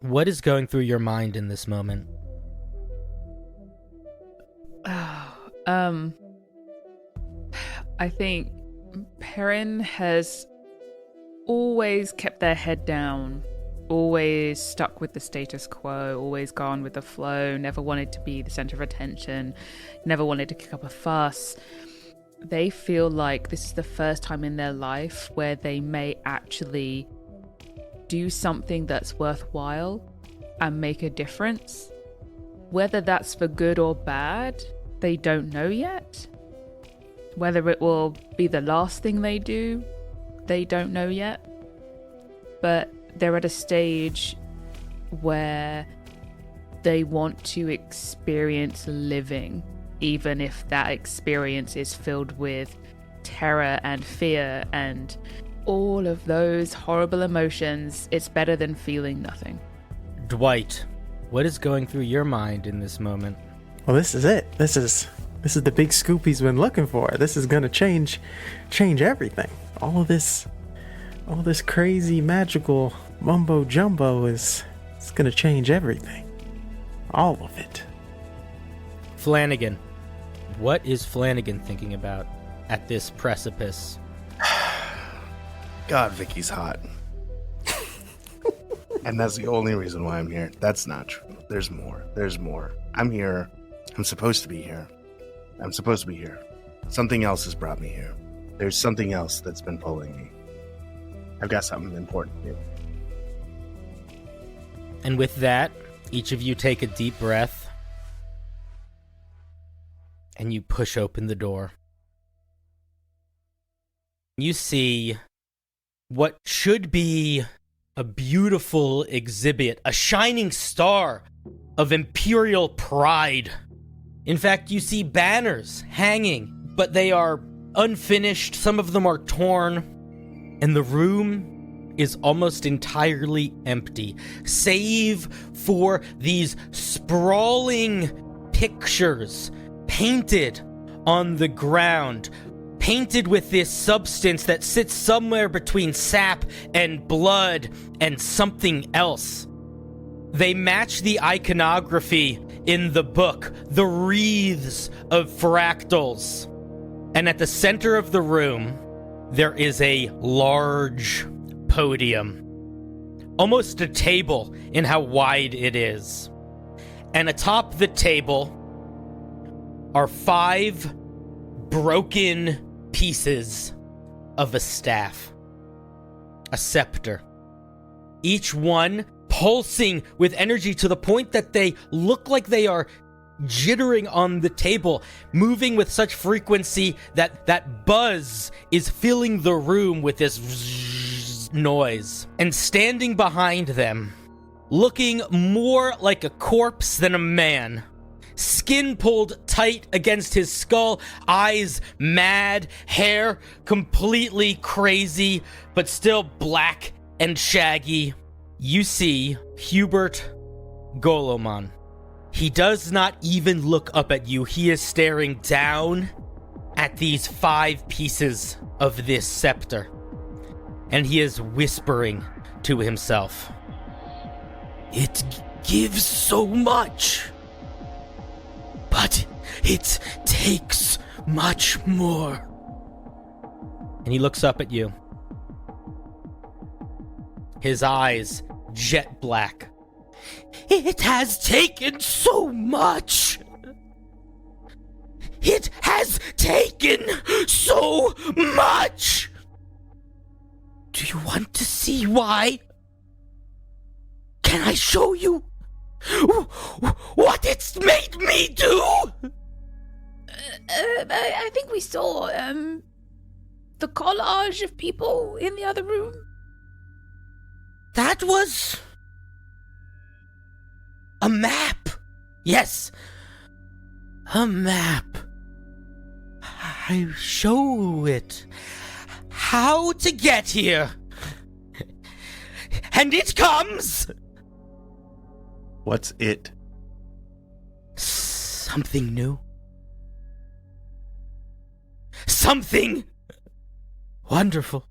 what is going through your mind in this moment? I think Perrin has always kept their head down, always stuck with the status quo, always gone with the flow, never wanted to be the center of attention, never wanted to kick up a fuss. They feel like this is the first time in their life where they may actually do something that's worthwhile and make a difference. Whether that's for good or bad, they don't know yet. Whether it will be the last thing they do, they don't know yet. But they're at a stage where they want to experience living, even if that experience is filled with terror and fear and all of those horrible emotions. It's better than feeling nothing. Dwight, what is going through your mind in this moment? Well, this is it. This is the big scoop he's been looking for. This is gonna change everything. All this crazy magical mumbo jumbo it's gonna change everything. All of it. Phlangin, what is Phlangin thinking about at this precipice? God, Vicky's hot. And that's the only reason why I'm here. That's not true. There's more. I'm here. I'm supposed to be here. Something else has brought me here. There's something else that's been pulling me. I've got something important to do. And with that, each of you take a deep breath and you push open the door. You see what should be a beautiful exhibit, a shining star of imperial pride. In fact, you see banners hanging, but they are unfinished. Some of them are torn, and the room is almost entirely empty, save for these sprawling pictures painted on the ground, painted with this substance that sits somewhere between sap and blood and something else. They match the iconography in the book, the wreaths of fractals. And at the center of the room, there is a large podium, almost a table in how wide it is. And atop the table are 5 broken pieces of a staff, a scepter, each one pulsing with energy to the point that they look like they are jittering on the table, moving with such frequency that that buzz is filling the room with this noise. And standing behind them, looking more like a corpse than a man, skin pulled tight against his skull, eyes mad, hair completely crazy, but still black and shaggy, you see Hubert Golomon. He does not even look up at you. He is staring down at these 5 pieces of this scepter. And he is whispering to himself. It gives so much, but it takes much more. And he looks up at you. His eyes jet black. It has taken so much. It has taken so much. Do you want to see why? Can I show you what it's made me do? I think we saw the collage of people in the other room. That was a map. Yes, a map. I show it how to get here. And it comes. What's it? Something new. something wonderful,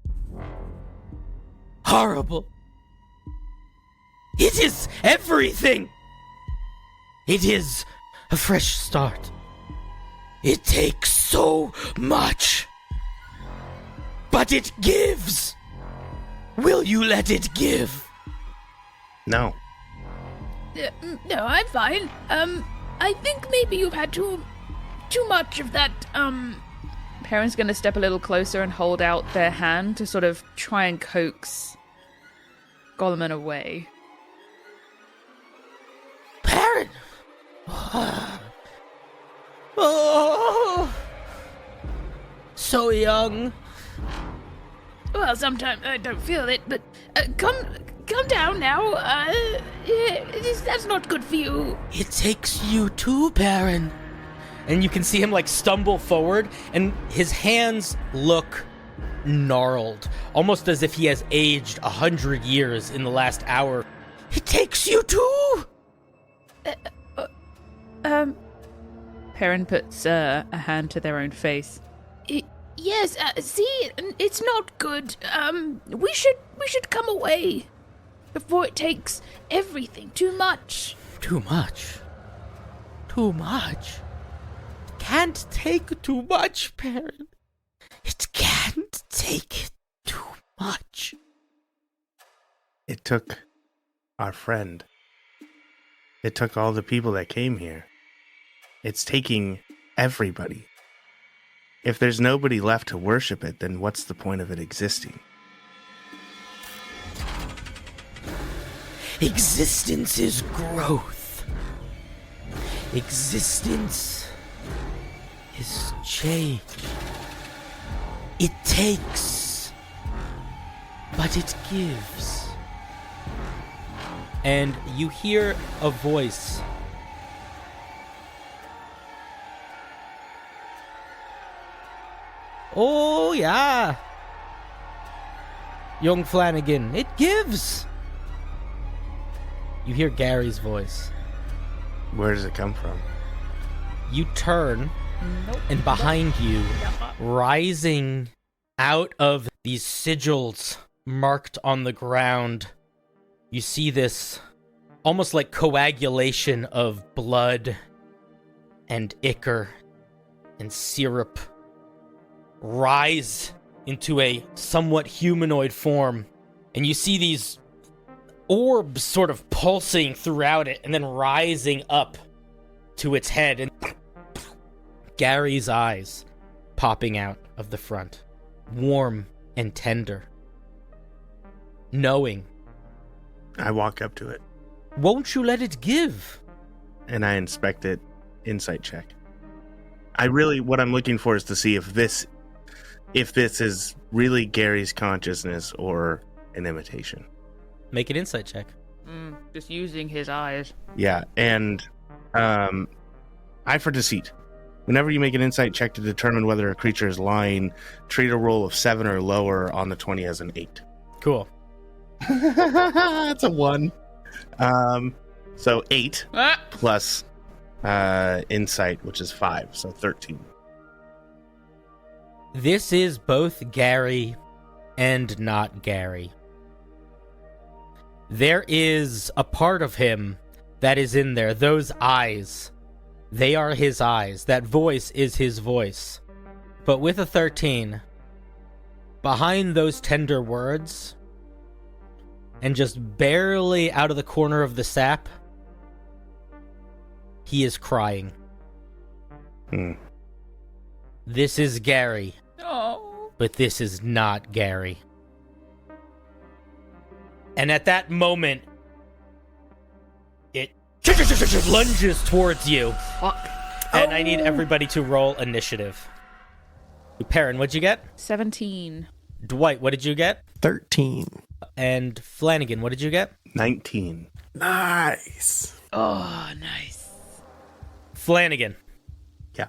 horrible. It is everything. It is a fresh start. It takes so much, but it gives. Will you let it give? No. No, I'm fine. I think maybe you've had too much of that, Perrin's going to step a little closer and hold out their hand to sort of try and coax Goleman away. Perrin! Oh, so young. Well, sometimes I don't feel it, but come down now. That's not good for you. It takes you too, Perrin. And you can see him like stumble forward, and his hands look gnarled, almost as if he has aged 100 years in the last hour. It takes you too. Perrin puts a hand to their own face. Yes. See, it's not good. We should come away before it takes everything too much. Too much. Too much. Can't take too much, Perrin. It can't take it too much. It took our friend. It took all the people that came here. It's taking everybody. If there's nobody left to worship it, then what's the point of it existing? Existence is growth. Existence is change. It takes, but it gives. And you hear a voice. Oh, yeah. Young Phlangin, it gives. You hear Gary's voice. Where does it come from? You turn, and behind you, rising out of these sigils marked on the ground, you see this almost like coagulation of blood and ichor and syrup rise into a somewhat humanoid form, and you see these orbs sort of pulsing throughout it and then rising up to its head, and Gary's eyes popping out of the front, warm and tender, knowing. I walk up to it. Won't you let it give? And I inspect it. Insight check. What I'm looking for is to see if this is really Gary's consciousness or an imitation. Make an insight check. Just using his eyes. Yeah, and eye for deceit. Whenever you make an insight check to determine whether a creature is lying, treat a roll of 7 or lower on the 20 as an 8. Cool. That's a 1. So 8 plus insight, which is 5, so 13. This is both Gary and not Gary. There is a part of him that is in there. Those eyes, they are his eyes. That voice is his voice. But with a 13, behind those tender words, and just barely out of the corner of the sap, he is crying. This is Gary. Oh. But this is not Gary. And at that moment, it lunges towards you. Fuck. And I need everybody to roll initiative. Perrin, what'd you get? 17. Dwight, what did you get? 13. And Phlangin, what did you get? 19. Nice. Oh, nice. Phlangin. Yeah.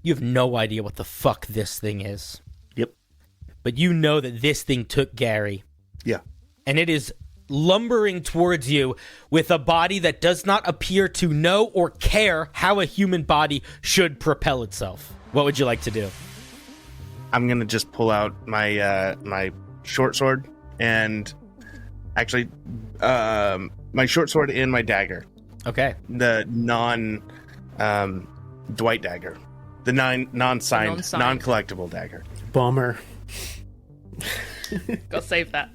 You have no idea what the fuck this thing is. Yep. But you know that this thing took Gary. Yeah. And it is lumbering towards you with a body that does not appear to know or care how a human body should propel itself. What would you like to do? I'm gonna just pull out my my short sword and actually my short sword and my dagger. Okay. The Dwight dagger. The non-signed, non-collectible dagger. Bummer. Gotta save that.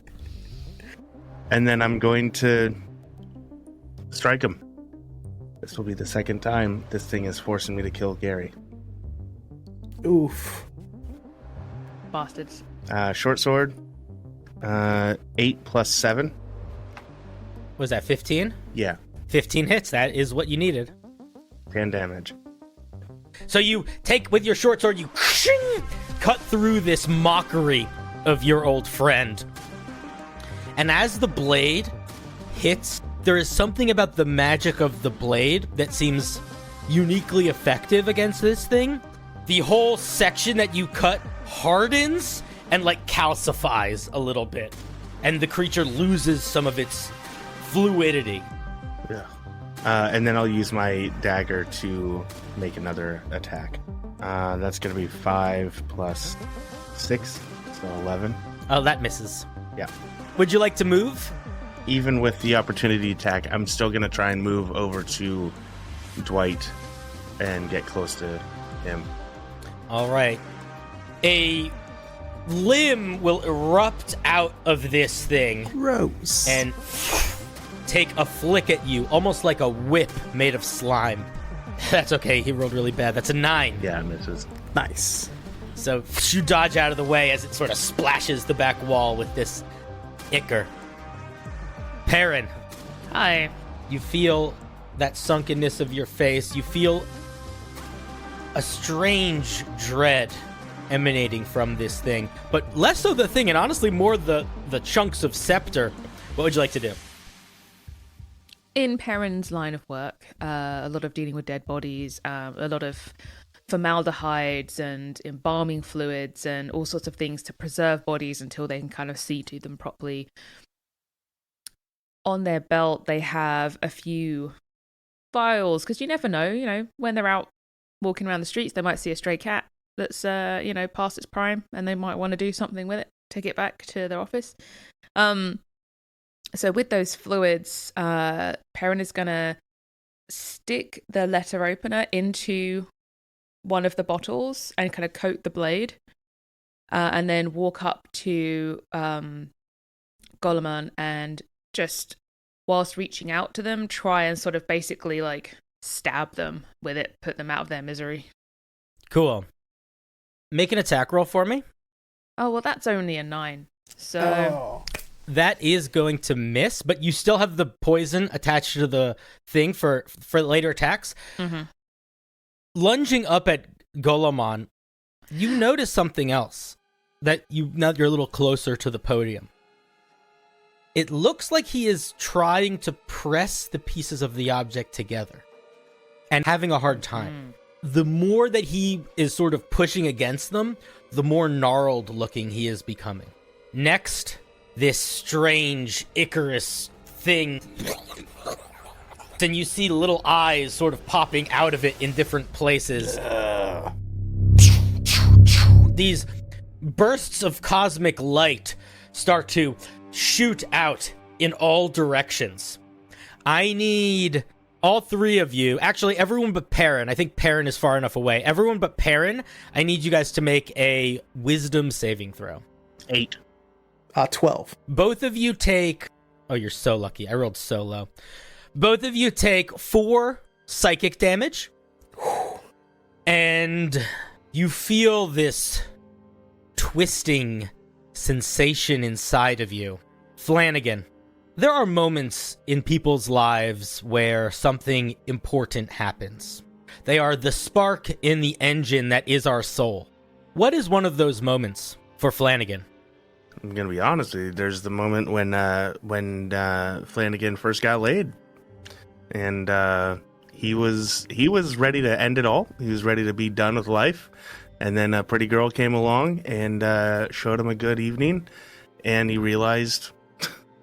And then I'm going to strike him. This will be the second time this thing is forcing me to kill Gary. Oof. Bastards. Short sword. 8 plus 7. Was that 15? Yeah. 15 hits. That is what you needed. 10 damage. So you take, with your short sword, you cut through this mockery of your old friend. And as the blade hits, there is something about the magic of the blade that seems uniquely effective against this thing. The whole section that you cut hardens and like calcifies a little bit. And the creature loses some of its fluidity. Yeah. And then I'll use my dagger to make another attack. That's going to be 5 plus 6, so 11. Oh, that misses. Yeah. Would you like to move? Even with the opportunity attack, I'm still going to try and move over to Dwight and get close to him. All right. A limb will erupt out of this thing. Gross. And take a flick at you, almost like a whip made of slime. That's okay, he rolled really bad. That's a 9. Yeah, it misses. Nice. So you dodge out of the way as it sort of splashes the back wall with this ichor. Perrin, Hi. you feel that sunkenness of your face. You feel a strange dread emanating from this thing, but less so the thing, and honestly more the chunks of Scepter. What would you like to do? In Perrin's line of work, a lot of dealing with dead bodies, a lot of formaldehydes and embalming fluids and all sorts of things to preserve bodies until they can kind of see to them properly. On their belt, they have a few files, because you never know, when they're out walking around the streets, they might see a stray cat that's, past its prime, and they might want to do something with it, take it back to their office. So with those fluids, Perrin is going to stick the letter opener into one of the bottles and kind of coat the blade, and then walk up to Goleman and just, whilst reaching out to them, try and sort of basically like stab them with it, put them out of their misery. Cool. Make an attack roll for me. Oh, well, that's only a 9. So... That is going to miss, but you still have the poison attached to the thing for later attacks. Mm-hmm. Lunging up at Golemon, you notice something else that now you're a little closer to the podium. It looks like he is trying to press the pieces of the object together and having a hard time. The more that he is sort of pushing against them, the more gnarled looking he is becoming. Next, this strange Icarus thing. And you see little eyes sort of popping out of it in different places. These bursts of cosmic light start to shoot out in all directions. I need all three of you, actually everyone but Perrin. I think Perrin is far enough away. Everyone but Perrin, I need you guys to make a wisdom saving throw. 8. 12. Both of you take... Oh, you're so lucky. I rolled so low. Both of you take 4 psychic damage. And you feel this twisting sensation inside of you. Phlangin, there are moments in people's lives where something important happens. They are the spark in the engine that is our soul. What is one of those moments for Phlangin? I'm gonna be honest with you. There's the moment when Phlangin first got laid, and he was ready to end it all. He was ready to be done with life, and then a pretty girl came along and showed him a good evening, and he realized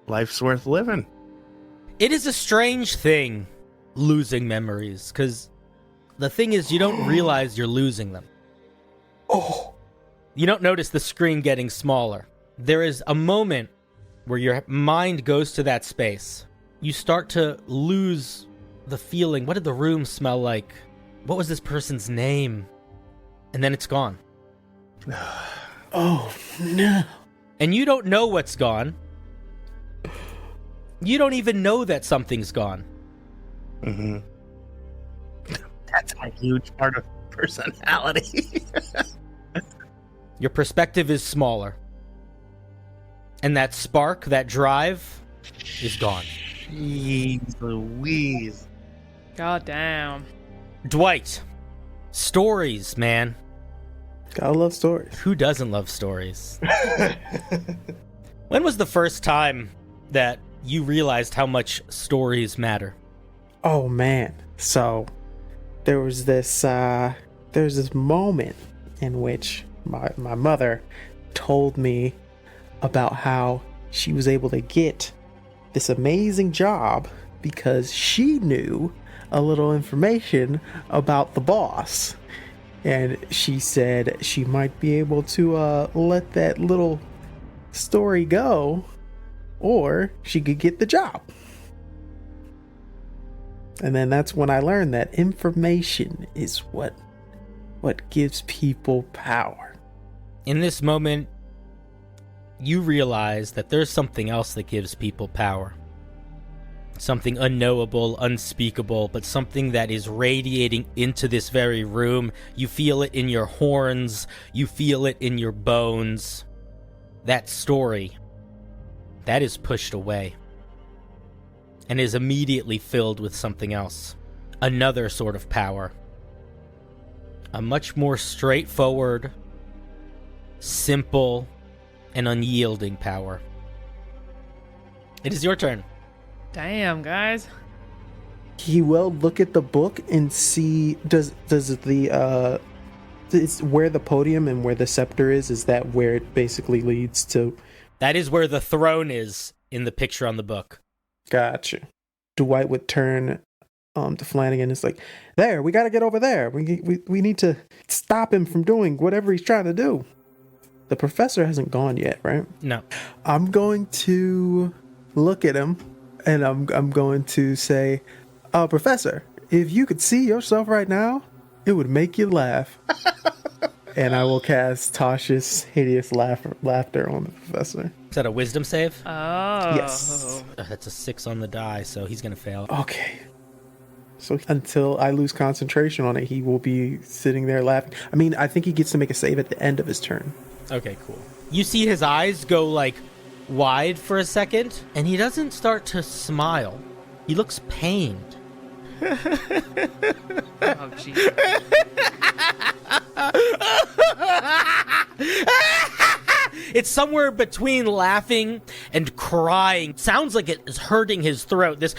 life's worth living. It is a strange thing, losing memories, because the thing is, you don't realize you're losing them. Oh, You don't notice the screen getting smaller. There is a moment where your mind goes to that space. You start to lose the feeling. What did the room smell like? What was this person's name? And then it's gone. Oh, no. And you don't know what's gone. You don't even know that something's gone. Mm-hmm. That's a huge part of personality. Your perspective is smaller. And that spark, that drive, is gone. Jeez Louise. God damn. Dwight. Stories, man. Gotta love stories. Who doesn't love stories? When was the first time that you realized how much stories matter? Oh, man. So, there was this moment in which my mother told me about how she was able to get this amazing job because she knew a little information about the boss. And she said she might be able to let that little story go, or she could get the job. And then that's when I learned that information is what gives people power. In this moment, you realize that there's something else that gives people power. Something unknowable, unspeakable, but something that is radiating into this very room. You feel it in your horns. You feel it in your bones. That story, that is pushed away and is immediately filled with something else. Another sort of power. A much more straightforward, simple, and unyielding power. It is your turn. Damn, guys. He will look at the book and see, does the is where the podium and where the scepter is that where it basically leads to? That is where the throne is in the picture on the book. Gotcha. Dwight would turn to Phlangin and it's like, there, we got to get over there. We need to stop him from doing whatever he's trying to do. The professor hasn't gone yet, right? No. I'm going to look at him and I'm going to say, Professor, if you could see yourself right now, it would make you laugh. And I will cast Tasha's hideous laughter on the professor. Is that a wisdom save? Oh. Yes. That's a 6 on the die, so he's going to fail. Okay. So until I lose concentration on it, he will be sitting there laughing. I mean, I think he gets to make a save at the end of his turn. Okay, cool. You see his eyes go, like, wide for a second, and he doesn't start to smile. He looks pained. Oh, jeez. It's somewhere between laughing and crying. Sounds like it is hurting his throat. This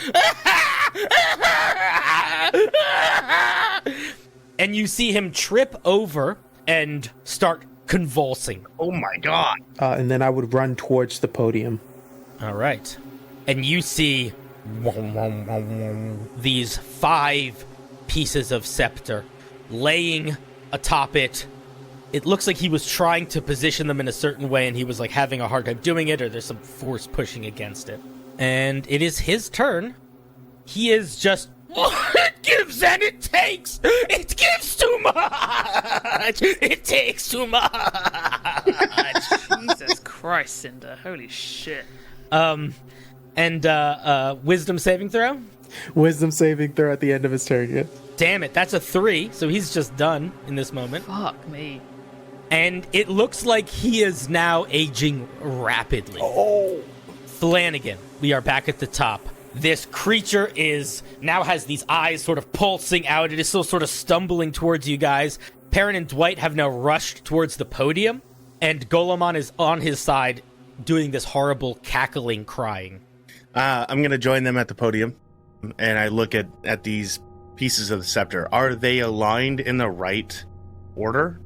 and you see him trip over and start convulsing. Oh my god. And then I would run towards the podium. All right. And you see these 5 pieces of scepter laying atop it. It looks like he was trying to position them in a certain way and he was like having a hard time doing it, or there's some force pushing against it. And it is his turn. He is just, it gives and it takes. It gives too much. It takes too much. Jesus Christ, Cinder. Holy shit. And wisdom saving throw? Wisdom saving throw at the end of his turn, yeah. Damn it, that's a 3, so he's just done in this moment. Fuck me. And it looks like he is now aging rapidly. Oh. Phlangin, we are back at the top. This creature now has these eyes sort of pulsing out. It is still sort of stumbling towards you guys. Perrin and Dwight have now rushed towards the podium, and Golemon is on his side doing this horrible cackling crying. I'm going to join them at the podium, and I look at these pieces of the scepter. Are they aligned in the right order?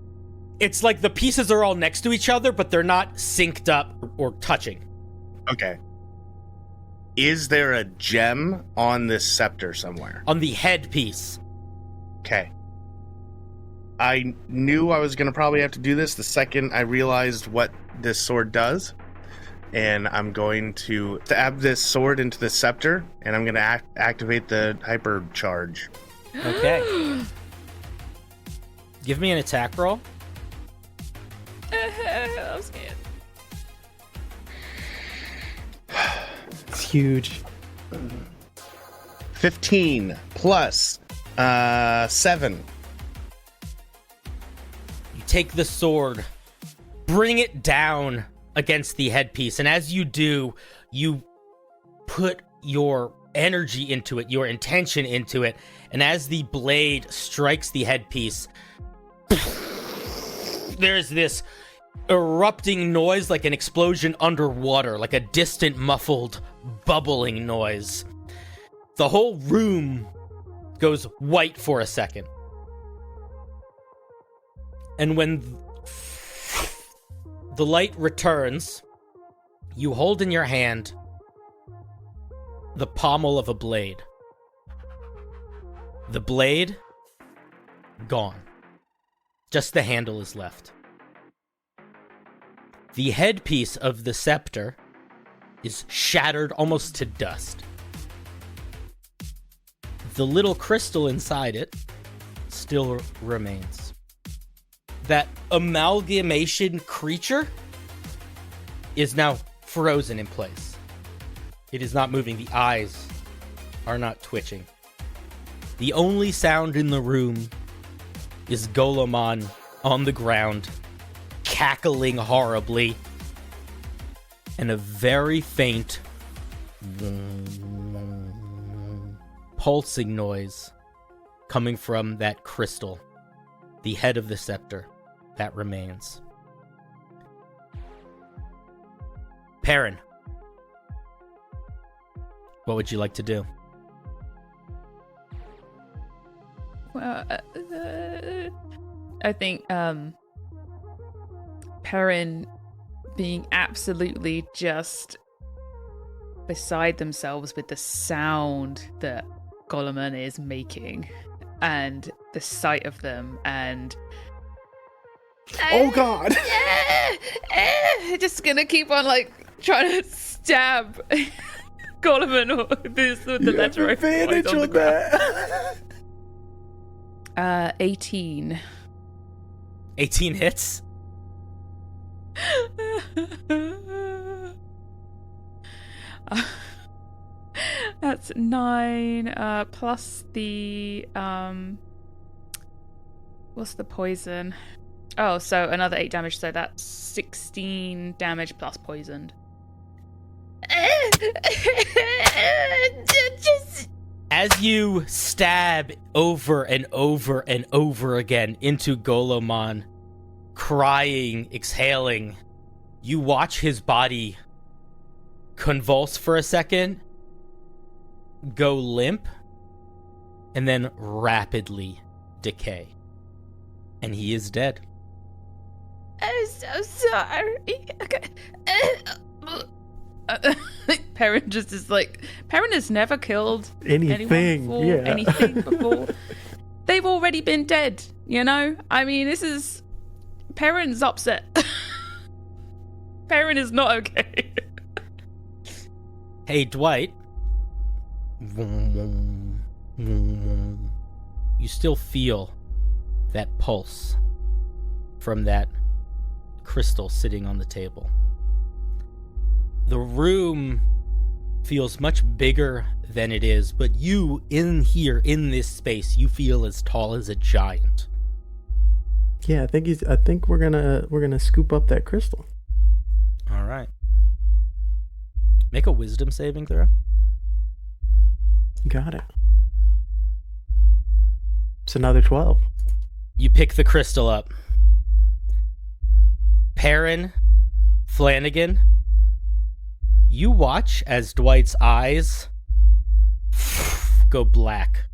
It's like the pieces are all next to each other, but they're not synced up or touching. Okay. Is there a gem on this scepter somewhere? On the headpiece. Okay. I knew I was going to probably have to do this the second I realized what this sword does. And I'm going to stab this sword into the scepter, and I'm going to activate the hyper charge. Okay. Give me an attack roll. I'm scared. It's huge. 15 plus 7. You take the sword, bring it down against the headpiece, and as you do, you put your energy into it, your intention into it, and as the blade strikes the headpiece, there's this erupting noise like an explosion underwater, like a distant muffled bubbling noise. The whole room goes white for a second. And when the light returns, you hold in your hand the pommel of a blade. The blade, gone. Just the handle is left. The headpiece of the scepter is shattered almost to dust. The little crystal inside it still remains. That amalgamation creature is now frozen in place. It is not moving. The eyes are not twitching. The only sound in the room is Golemon on the ground, cackling horribly, and a very faint pulsing noise coming from that crystal, the head of the scepter that remains. Perrin, what would you like to do? Well, I think Perrin being absolutely just beside themselves with the sound that Golemon is making and the sight of them, and Oh God! just gonna keep on like trying to stab Golemon with the You have letter advantage on the on ground. that. 18. 18 hits? That's 9 plus the what's the poison? Oh, so another 8 damage, so that's 16 damage plus poisoned. As you stab over and over and over again into Golemon, crying, exhaling, you watch his body convulse for a second, go limp, and then rapidly decay. And he is dead. I'm so sorry. Perrin just is like, Perrin has never killed Anything, anything before. They've already been dead, you know? I mean, Perrin's upset. Perrin is not okay. Hey, Dwight. You still feel that pulse from that crystal sitting on the table. The room feels much bigger than it is, but you in here, in this space, you feel as tall as a giant. Yeah, I think we're gonna scoop up that crystal. All right. Make a wisdom saving throw. Got it. It's another 12. You pick the crystal up. Perrin, Phlangin, you watch as Dwight's eyes go black.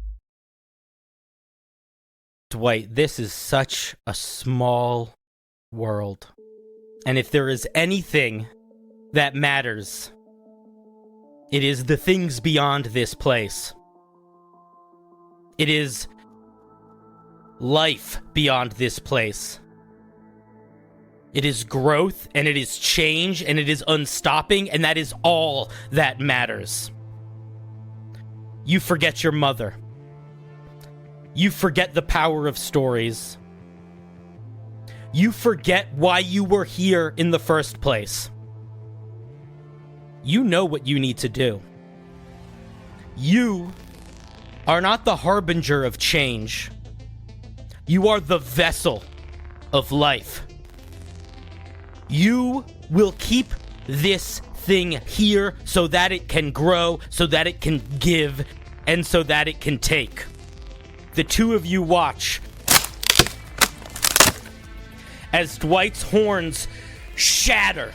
Dwight, this is such a small world. And if there is anything that matters, it is the things beyond this place. It is life beyond this place. It is growth, and it is change, and it is unstopping, and that is all that matters. You forget your mother. You forget the power of stories. You forget why you were here in the first place. You know what you need to do. You are not the harbinger of change. You are the vessel of life. You will keep this thing here so that it can grow, so that it can give, and so that it can take. The two of you watch as Dwight's horns shatter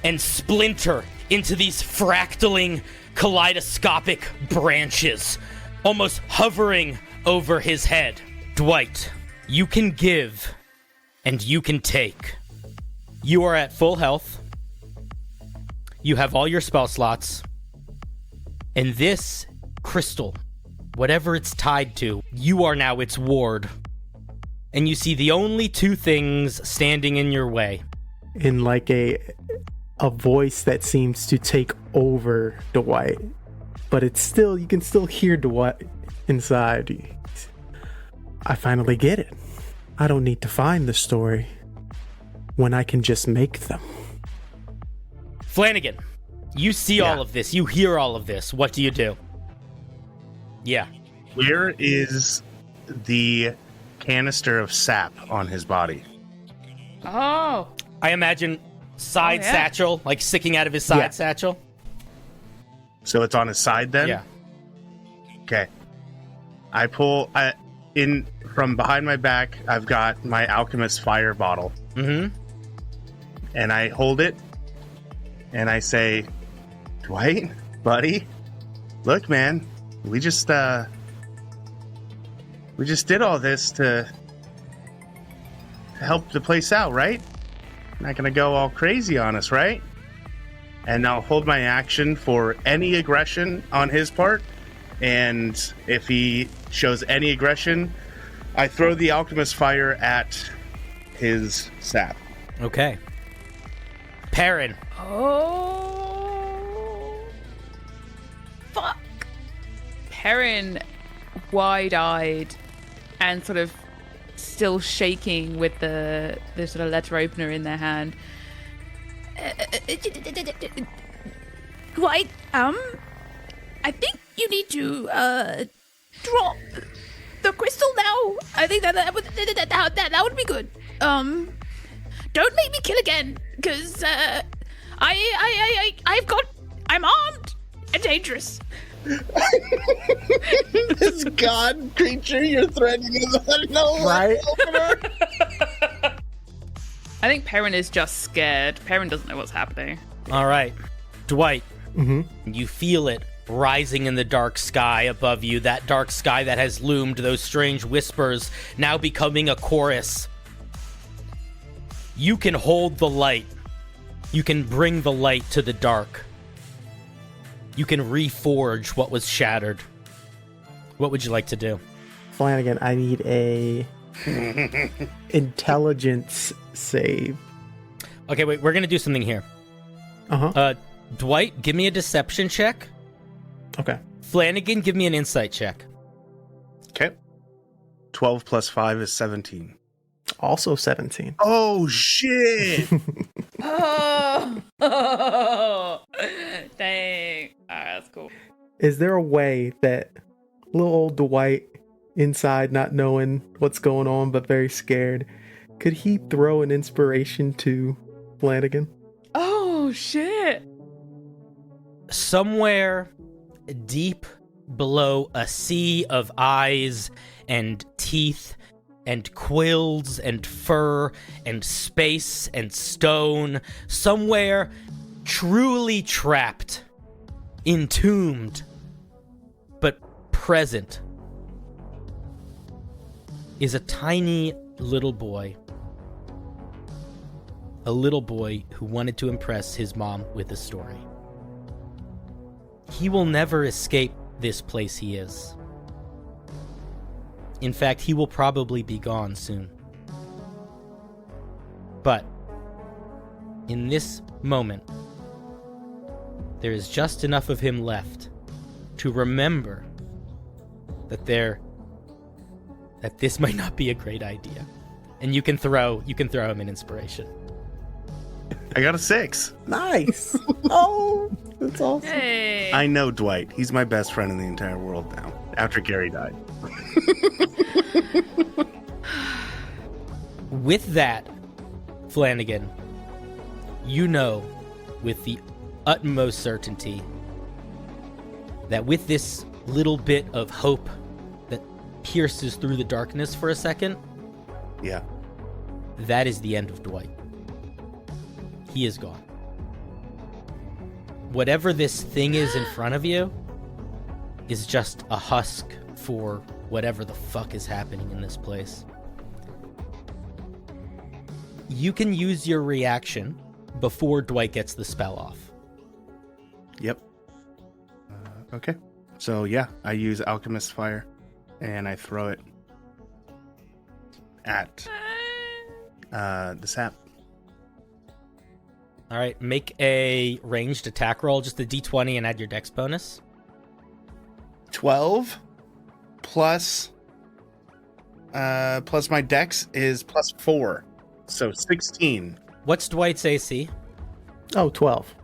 and splinter into these fractaling, kaleidoscopic branches, almost hovering over his head. Dwight, you can give, and you can take. You are at full health. You have all your spell slots. And this crystal, whatever it's tied to, you are now its ward. And you see the only two things standing in your way. In like a voice that seems to take over Dwight, but it's still, you can still hear Dwight inside. I finally get it. I don't need to find the story when I can just make them. Phlangin, you see all of this. You hear all of this. What do you do? Yeah. Where is the canister of sap on his body? Oh. I imagine side satchel, like sticking out of his side satchel. So it's on his side then? Yeah. Okay. I pull in from behind my back. I've got my alchemist fire bottle. Mm-hmm. And I hold it and I say, Dwight, buddy, look, man, we just did all this to help the place out, right? Not gonna go all crazy on us, right? And I'll hold my action for any aggression on his part, and if he shows any aggression, I throw the alchemist fire at his sap. Okay. Perrin. Oh. Fuck. Perrin, wide-eyed and sort of still shaking with the sort of letter opener in their hand. Dwight, I think you need to drop the crystal now. I think that would be good. Don't make me kill again, because I'm armed and dangerous. This god creature you're threatening is Right? I think Perrin is just scared. Perrin doesn't know what's happening. All right. Dwight, Mm-hmm. you feel it rising in the dark sky above you, that dark sky that has loomed, those strange whispers now becoming a chorus. You can hold the light. You can bring the light to the dark. You can reforge what was shattered. What would you like to do? Phlangin, I need a intelligence save. Okay, wait, we're going to do something here. Uh-huh. Dwight, give me a deception check. Okay. Phlangin, give me an insight check. Okay. 12 plus 5 is 17. Also 17. Oh, shit! Oh, dang. All right, that's cool. Is there a way that little old Dwight, inside not knowing what's going on but very scared, could he throw an inspiration to Phlangin? Oh, shit. Somewhere deep below a sea of eyes and teeth and quills and fur and space and stone, somewhere truly trapped, entombed, but present, is a tiny little boy. A little boy who wanted to impress his mom with a story. He will never escape this place he is. In fact, he will probably be gone soon. But in this moment, there is just enough of him left to remember that this might not be a great idea. And you can throw him an inspiration. I got a 6. Nice. Oh, that's awesome. Hey. I know Dwight. He's my best friend in the entire world now, after Gary died. With that, Phlangin, you know with the utmost certainty that with this little bit of hope that pierces through the darkness for a second, Yeah. that is the end of Dwight. He is gone. Whatever this thing is in front of you is just a husk for whatever the fuck is happening in this place. You can use your reaction before Dwight gets the spell off. Yep. Okay. So, yeah, I use Alchemist Fire, and I throw it at the sap. All right, make a ranged attack roll, just a d20 and add your dex bonus. 12 plus my dex is plus 4. So 16. What's Dwight's AC? Oh, 12.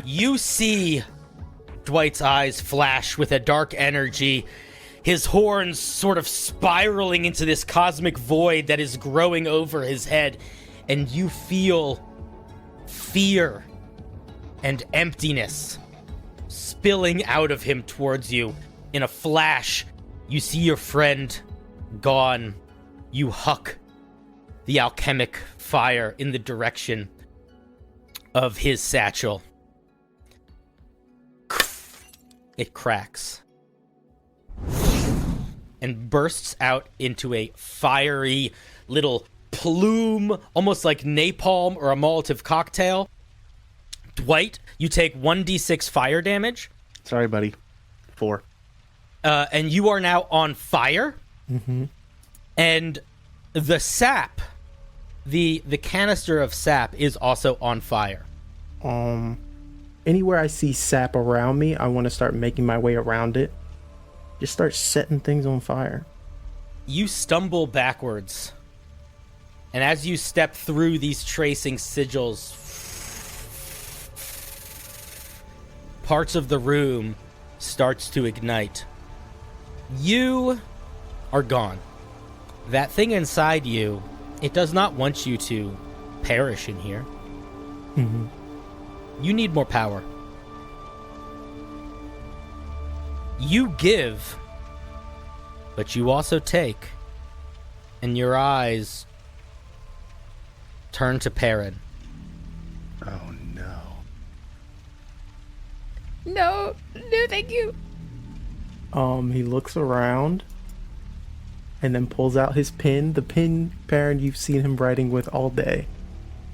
You see Dwight's eyes flash with a dark energy, his horns sort of spiraling into this cosmic void that is growing over his head, and you feel fear and emptiness spilling out of him towards you. In a flash, you see your friend gone. You huck the alchemic fire in the direction of his satchel. It cracks and bursts out into a fiery little plume, almost like napalm or a Molotov cocktail. Dwight, you take 1d6 fire damage. Sorry, buddy. 4. And you are now on fire. Mm-hmm. And the sap, the canister of sap is also on fire. Anywhere I see sap around me, I want to start making my way around it. Just start setting things on fire. You stumble backwards. And as you step through these tracing sigils, parts of the room starts to ignite. You are gone. That thing inside you, it does not want you to perish in here. Mm-hmm. You need more power. You give, but you also take. And your eyes turn to Perrin. Oh, no. No, thank you. He looks around and then pulls out his pin. The pin, Perrin, you've seen him writing with all day.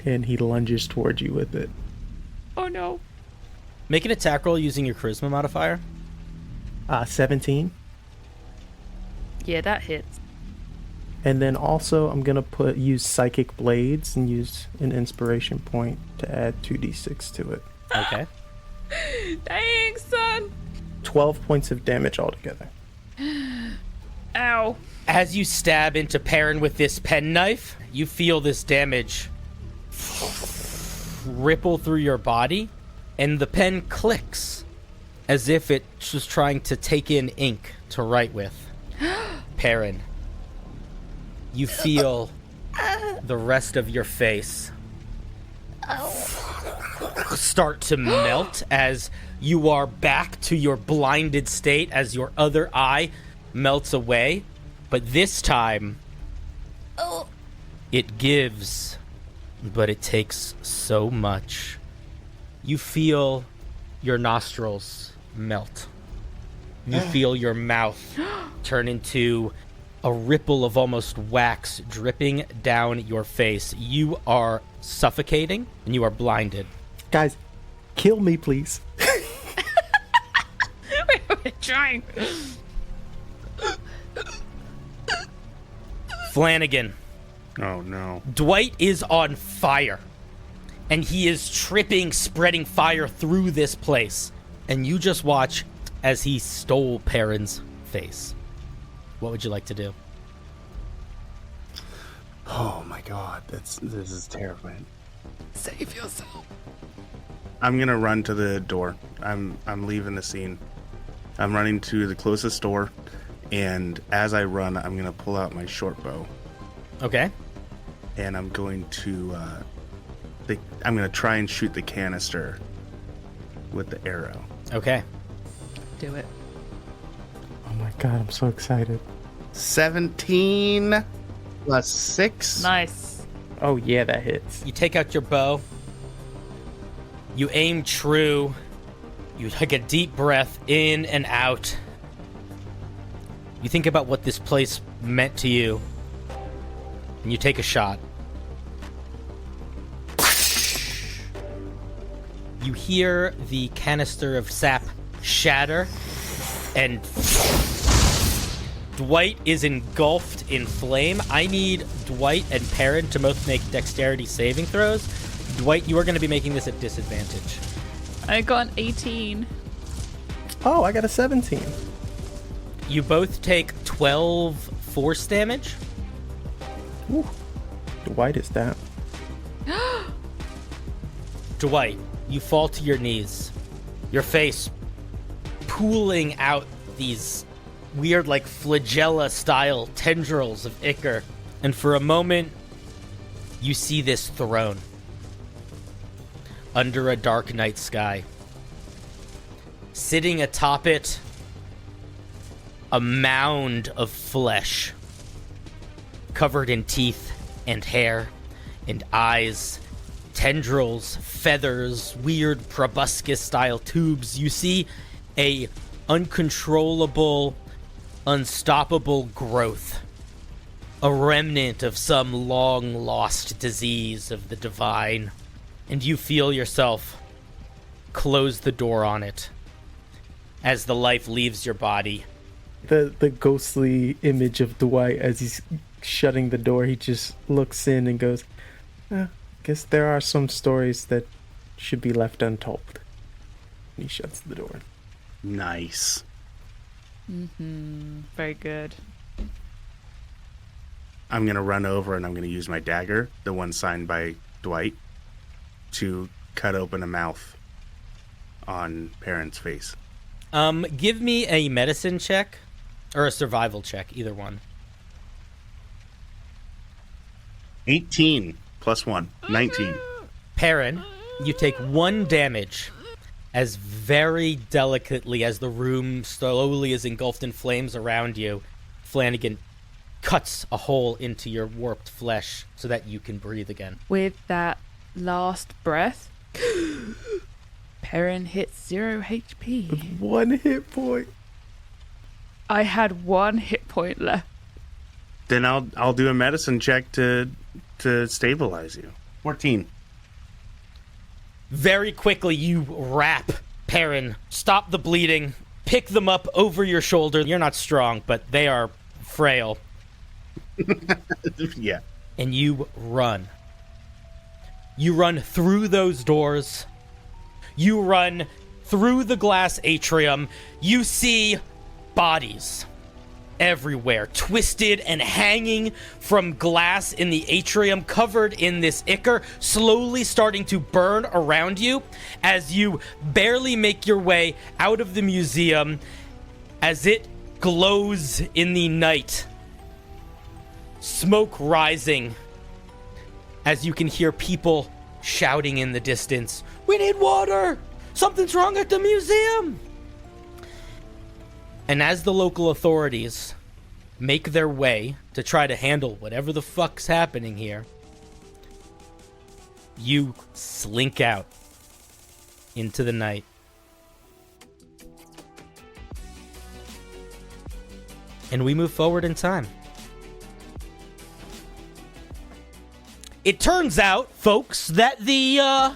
And he lunges towards you with it. Oh no. Make an attack roll using your charisma modifier. 17. Yeah, that hits. And then also I'm going to use Psychic Blades and use an inspiration point to add 2d6 to it. Okay. Thanks, son. 12 points of damage altogether. Ow. As you stab into Perrin with this penknife, you feel this damage ripple through your body, and the pen clicks as if it was trying to take in ink to write with. Perrin, you feel the rest of your face start to melt as you are back to your blinded state, as your other eye melts away. But this time, it gives, but it takes so much. You feel your nostrils melt. You feel your mouth turn into a ripple of almost wax dripping down your face. You are suffocating and you are blinded. Guys, kill me, please. We're trying. Phlangin. Oh no. Dwight is on fire. And he is tripping, spreading fire through this place. And you just watch as he stole Perrin's face. What would you like to do? Oh my god, this is terrifying. Save yourself. I'm gonna run to the door. I'm leaving the scene. I'm running to the closest door, and as I run, I'm gonna pull out my short bow. Okay. And I'm going to I'm gonna try and shoot the canister with the arrow. Okay. Do it. Oh my god, I'm so excited. 17 plus 6. Nice. Oh yeah, that hits. You take out your bow. You aim true. You take a deep breath in and out. You think about what this place meant to you. And you take a shot. You hear the canister of sap shatter, and Dwight is engulfed in flame. I need Dwight and Perrin to both make dexterity saving throws. Dwight, you are going to be making this at disadvantage. I got an 18. Oh, I got a 17. You both take 12 force damage. Ooh. Dwight is down. Dwight, you fall to your knees. Your face pooling out these weird, like, flagella-style tendrils of ichor. And for a moment, you see this throne under a dark night sky. Sitting atop it, a mound of flesh covered in teeth and hair and eyes, tendrils, feathers, weird proboscis-style tubes. You see a uncontrollable, unstoppable growth, a remnant of some long-lost disease of the divine, and you feel yourself close the door on it as the life leaves your body. The ghostly image of Dwight as he's shutting the door, he just looks in and goes, guess there are some stories that should be left untold. And he shuts the door. Nice. Very good. I'm going to run over and I'm going to use my dagger, the one signed by Dwight, to cut open a mouth on Perrin's face. Give me a medicine check or a survival check, either one. 18 plus 1, 19. Perrin, you take 1 damage as very delicately as the room slowly is engulfed in flames around you. Phlangin cuts a hole into your warped flesh so that you can breathe again. With that last breath, Perrin hits 0 HP. 1 hit point. I had 1 hit point left. Then I'll do a medicine check to stabilize you. 14. Very quickly, you wrap Perrin, stop the bleeding, pick them up over your shoulder. You're not strong, but they are frail. Yeah. And you run. You run through those doors. You run through the glass atrium. You see bodies everywhere, twisted and hanging from glass in the atrium, covered in this ichor, slowly starting to burn around you as you barely make your way out of the museum as it glows in the night. Smoke rising as you can hear people shouting in the distance, "We need water! Something's wrong at the museum!" And as the local authorities make their way to try to handle whatever the fuck's happening here, you slink out into the night. And we move forward in time. It turns out, folks, that the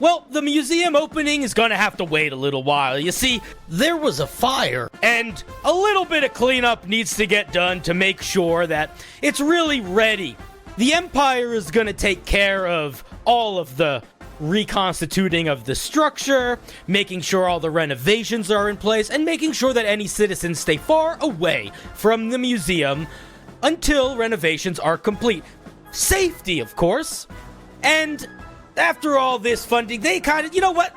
Well, the museum opening is gonna have to wait a little while. You see, there was a fire, and a little bit of cleanup needs to get done to make sure that it's really ready. The Empire is gonna take care of all of the reconstituting of the structure, making sure all the renovations are in place, and making sure that any citizens stay far away from the museum until renovations are complete. Safety, of course. And after all this funding, they kind of, you know what?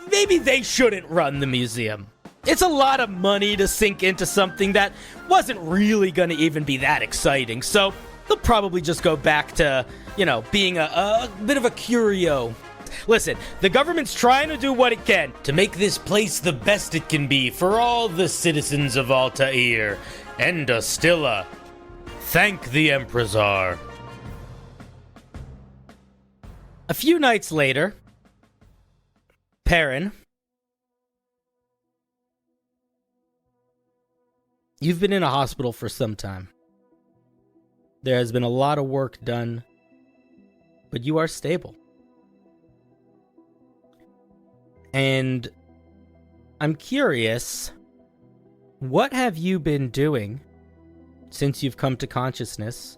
Maybe they shouldn't run the museum. It's a lot of money to sink into something that wasn't really going to even be that exciting. So they'll probably just go back to, being a bit of a curio. Listen, the government's trying to do what it can to make this place the best it can be for all the citizens of Altair and Astilla. Thank the Emperor. A few nights later, Perrin, you've been in a hospital for some time. There has been a lot of work done, but you are stable. And I'm curious, what have you been doing since you've come to consciousness?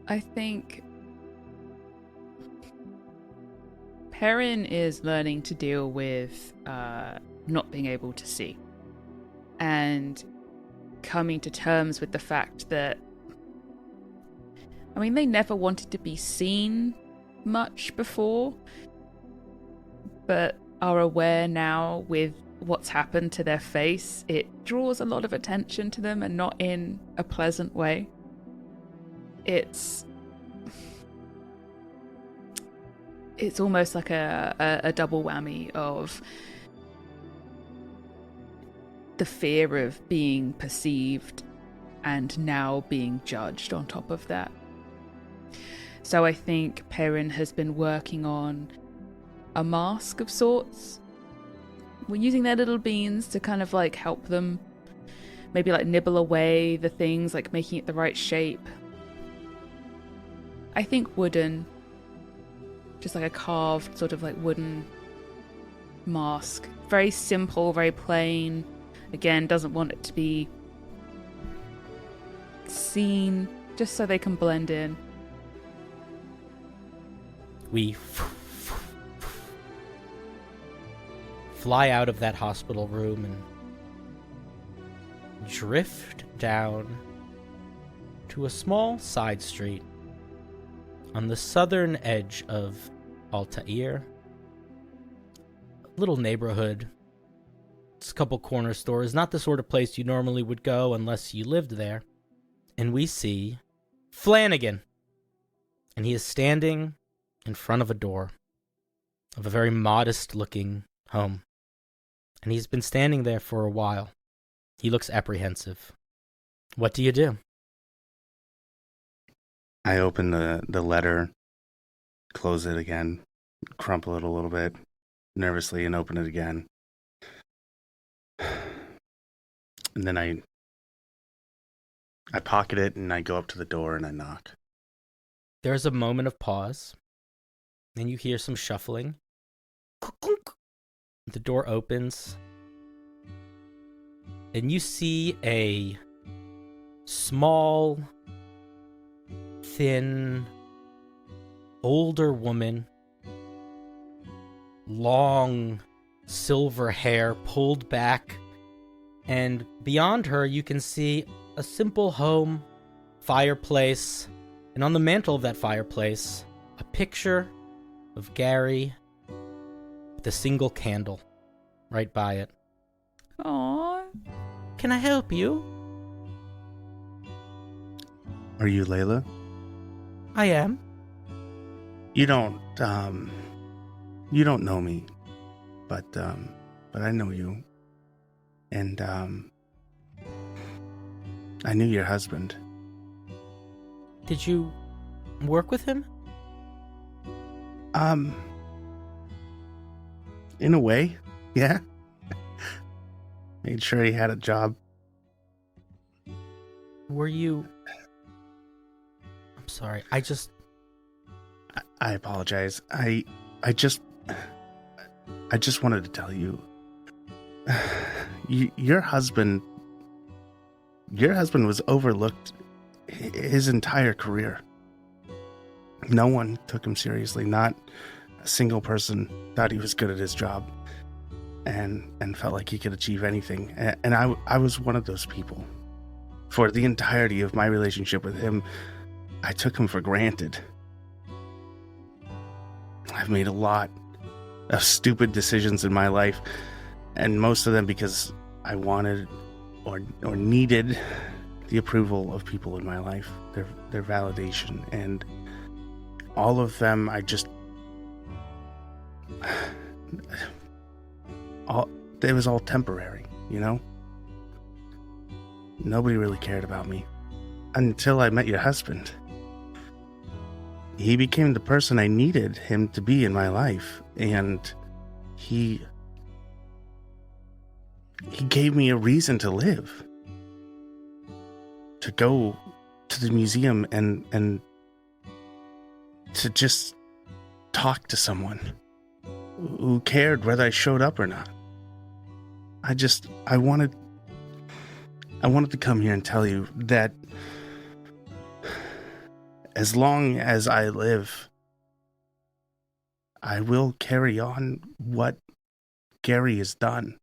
I think Perrin is learning to deal with not being able to see and coming to terms with the fact that, they never wanted to be seen much before, but are aware now with what's happened to their face. It draws a lot of attention to them, and not in a pleasant way. It's almost like a double whammy of the fear of being perceived and now being judged on top of that. So I think Perrin has been working on a mask of sorts. We're using their little beans to kind of help them, maybe nibble away the things, making it the right shape. I think wooden, just a carved sort of wooden mask. Very simple, very plain. Again, doesn't want it to be seen, just so they can blend in. We fly out of that hospital room and drift down to a small side street on the southern edge of Altair. A little neighborhood. It's a couple corner stores, not the sort of place you normally would go unless you lived there. And we see Phlangin. And he is standing in front of a door of a very modest-looking home. And he's been standing there for a while. He looks apprehensive. What do you do? I open the letter, close it again, crumple it a little bit nervously, and open it again. And then I pocket it, and I go up to the door, and I knock. There's a moment of pause. Then you hear some shuffling. The door opens. And you see a small, thin, older woman. Long, silver hair pulled back. And beyond her, you can see a simple home, fireplace. And on the mantle of that fireplace, a picture of Gary with a single candle right by it. Aww. Can I help you? Are you Layla? I am. You don't know me, but I know you. And, I knew your husband. Did you work with him? In a way, yeah. Made sure he had a job. Were you... I'm sorry, I apologize. I just wanted to tell you, your husband was overlooked his entire career. No one took him seriously. Not a single person thought he was good at his job and felt like he could achieve anything. And I was one of those people. For the entirety of my relationship with him, I took him for granted. I've made a lot of stupid decisions in my life, and most of them because I wanted or needed the approval of people in my life, their validation, and all of them it was all temporary, you know? Nobody really cared about me until I met your husband. He became the person I needed him to be in my life, and he gave me a reason to live. To go to the museum and to just talk to someone who cared whether I showed up or not. I wanted to come here and tell you that as long as I live, I will carry on what Gary has done.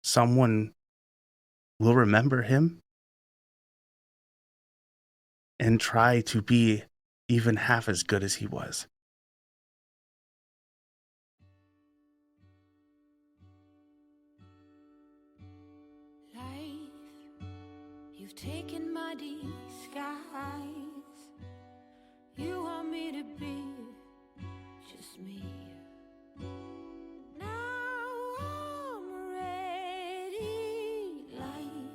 Someone will remember him and try to be even half as good as he was. You've taken my disguise. You want me to be just me. Now I'm ready, life.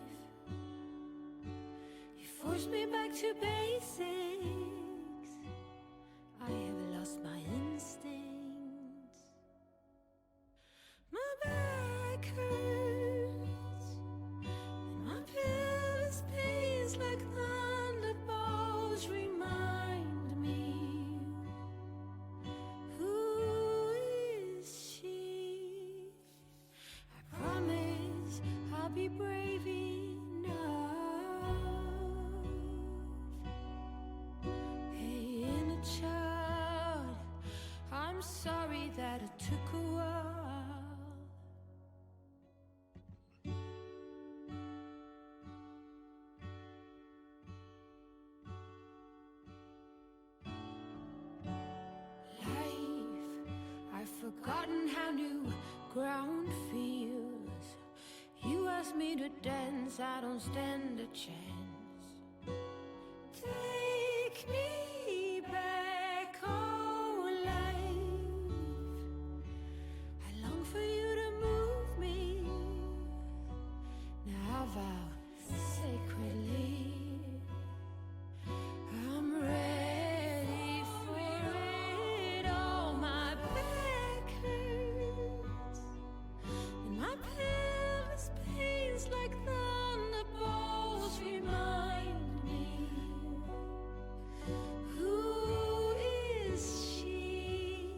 You forced me back to basics. I have lost my instincts. My back hurts, and my pillows pains like thunderbolts remind me. Who is she? I promise I'll be brave enough. Hey, inner child, I'm sorry that it took a while. I've forgotten how new ground feels. You asked me to dance, I don't stand a chance. Take me back, oh life. I long for you to move me. Now I vow sacredly, I'm ready for it. All my back hurts, and my pelvis pains like thunderbolts remind me. Who is she?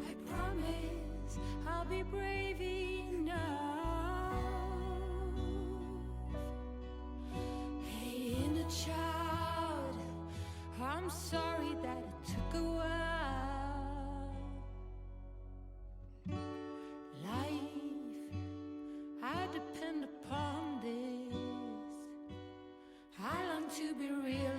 I promise I'll be brave enough. Hey, inner child, I'm sorry that it took a while. Life, I depend upon this. I long to be real.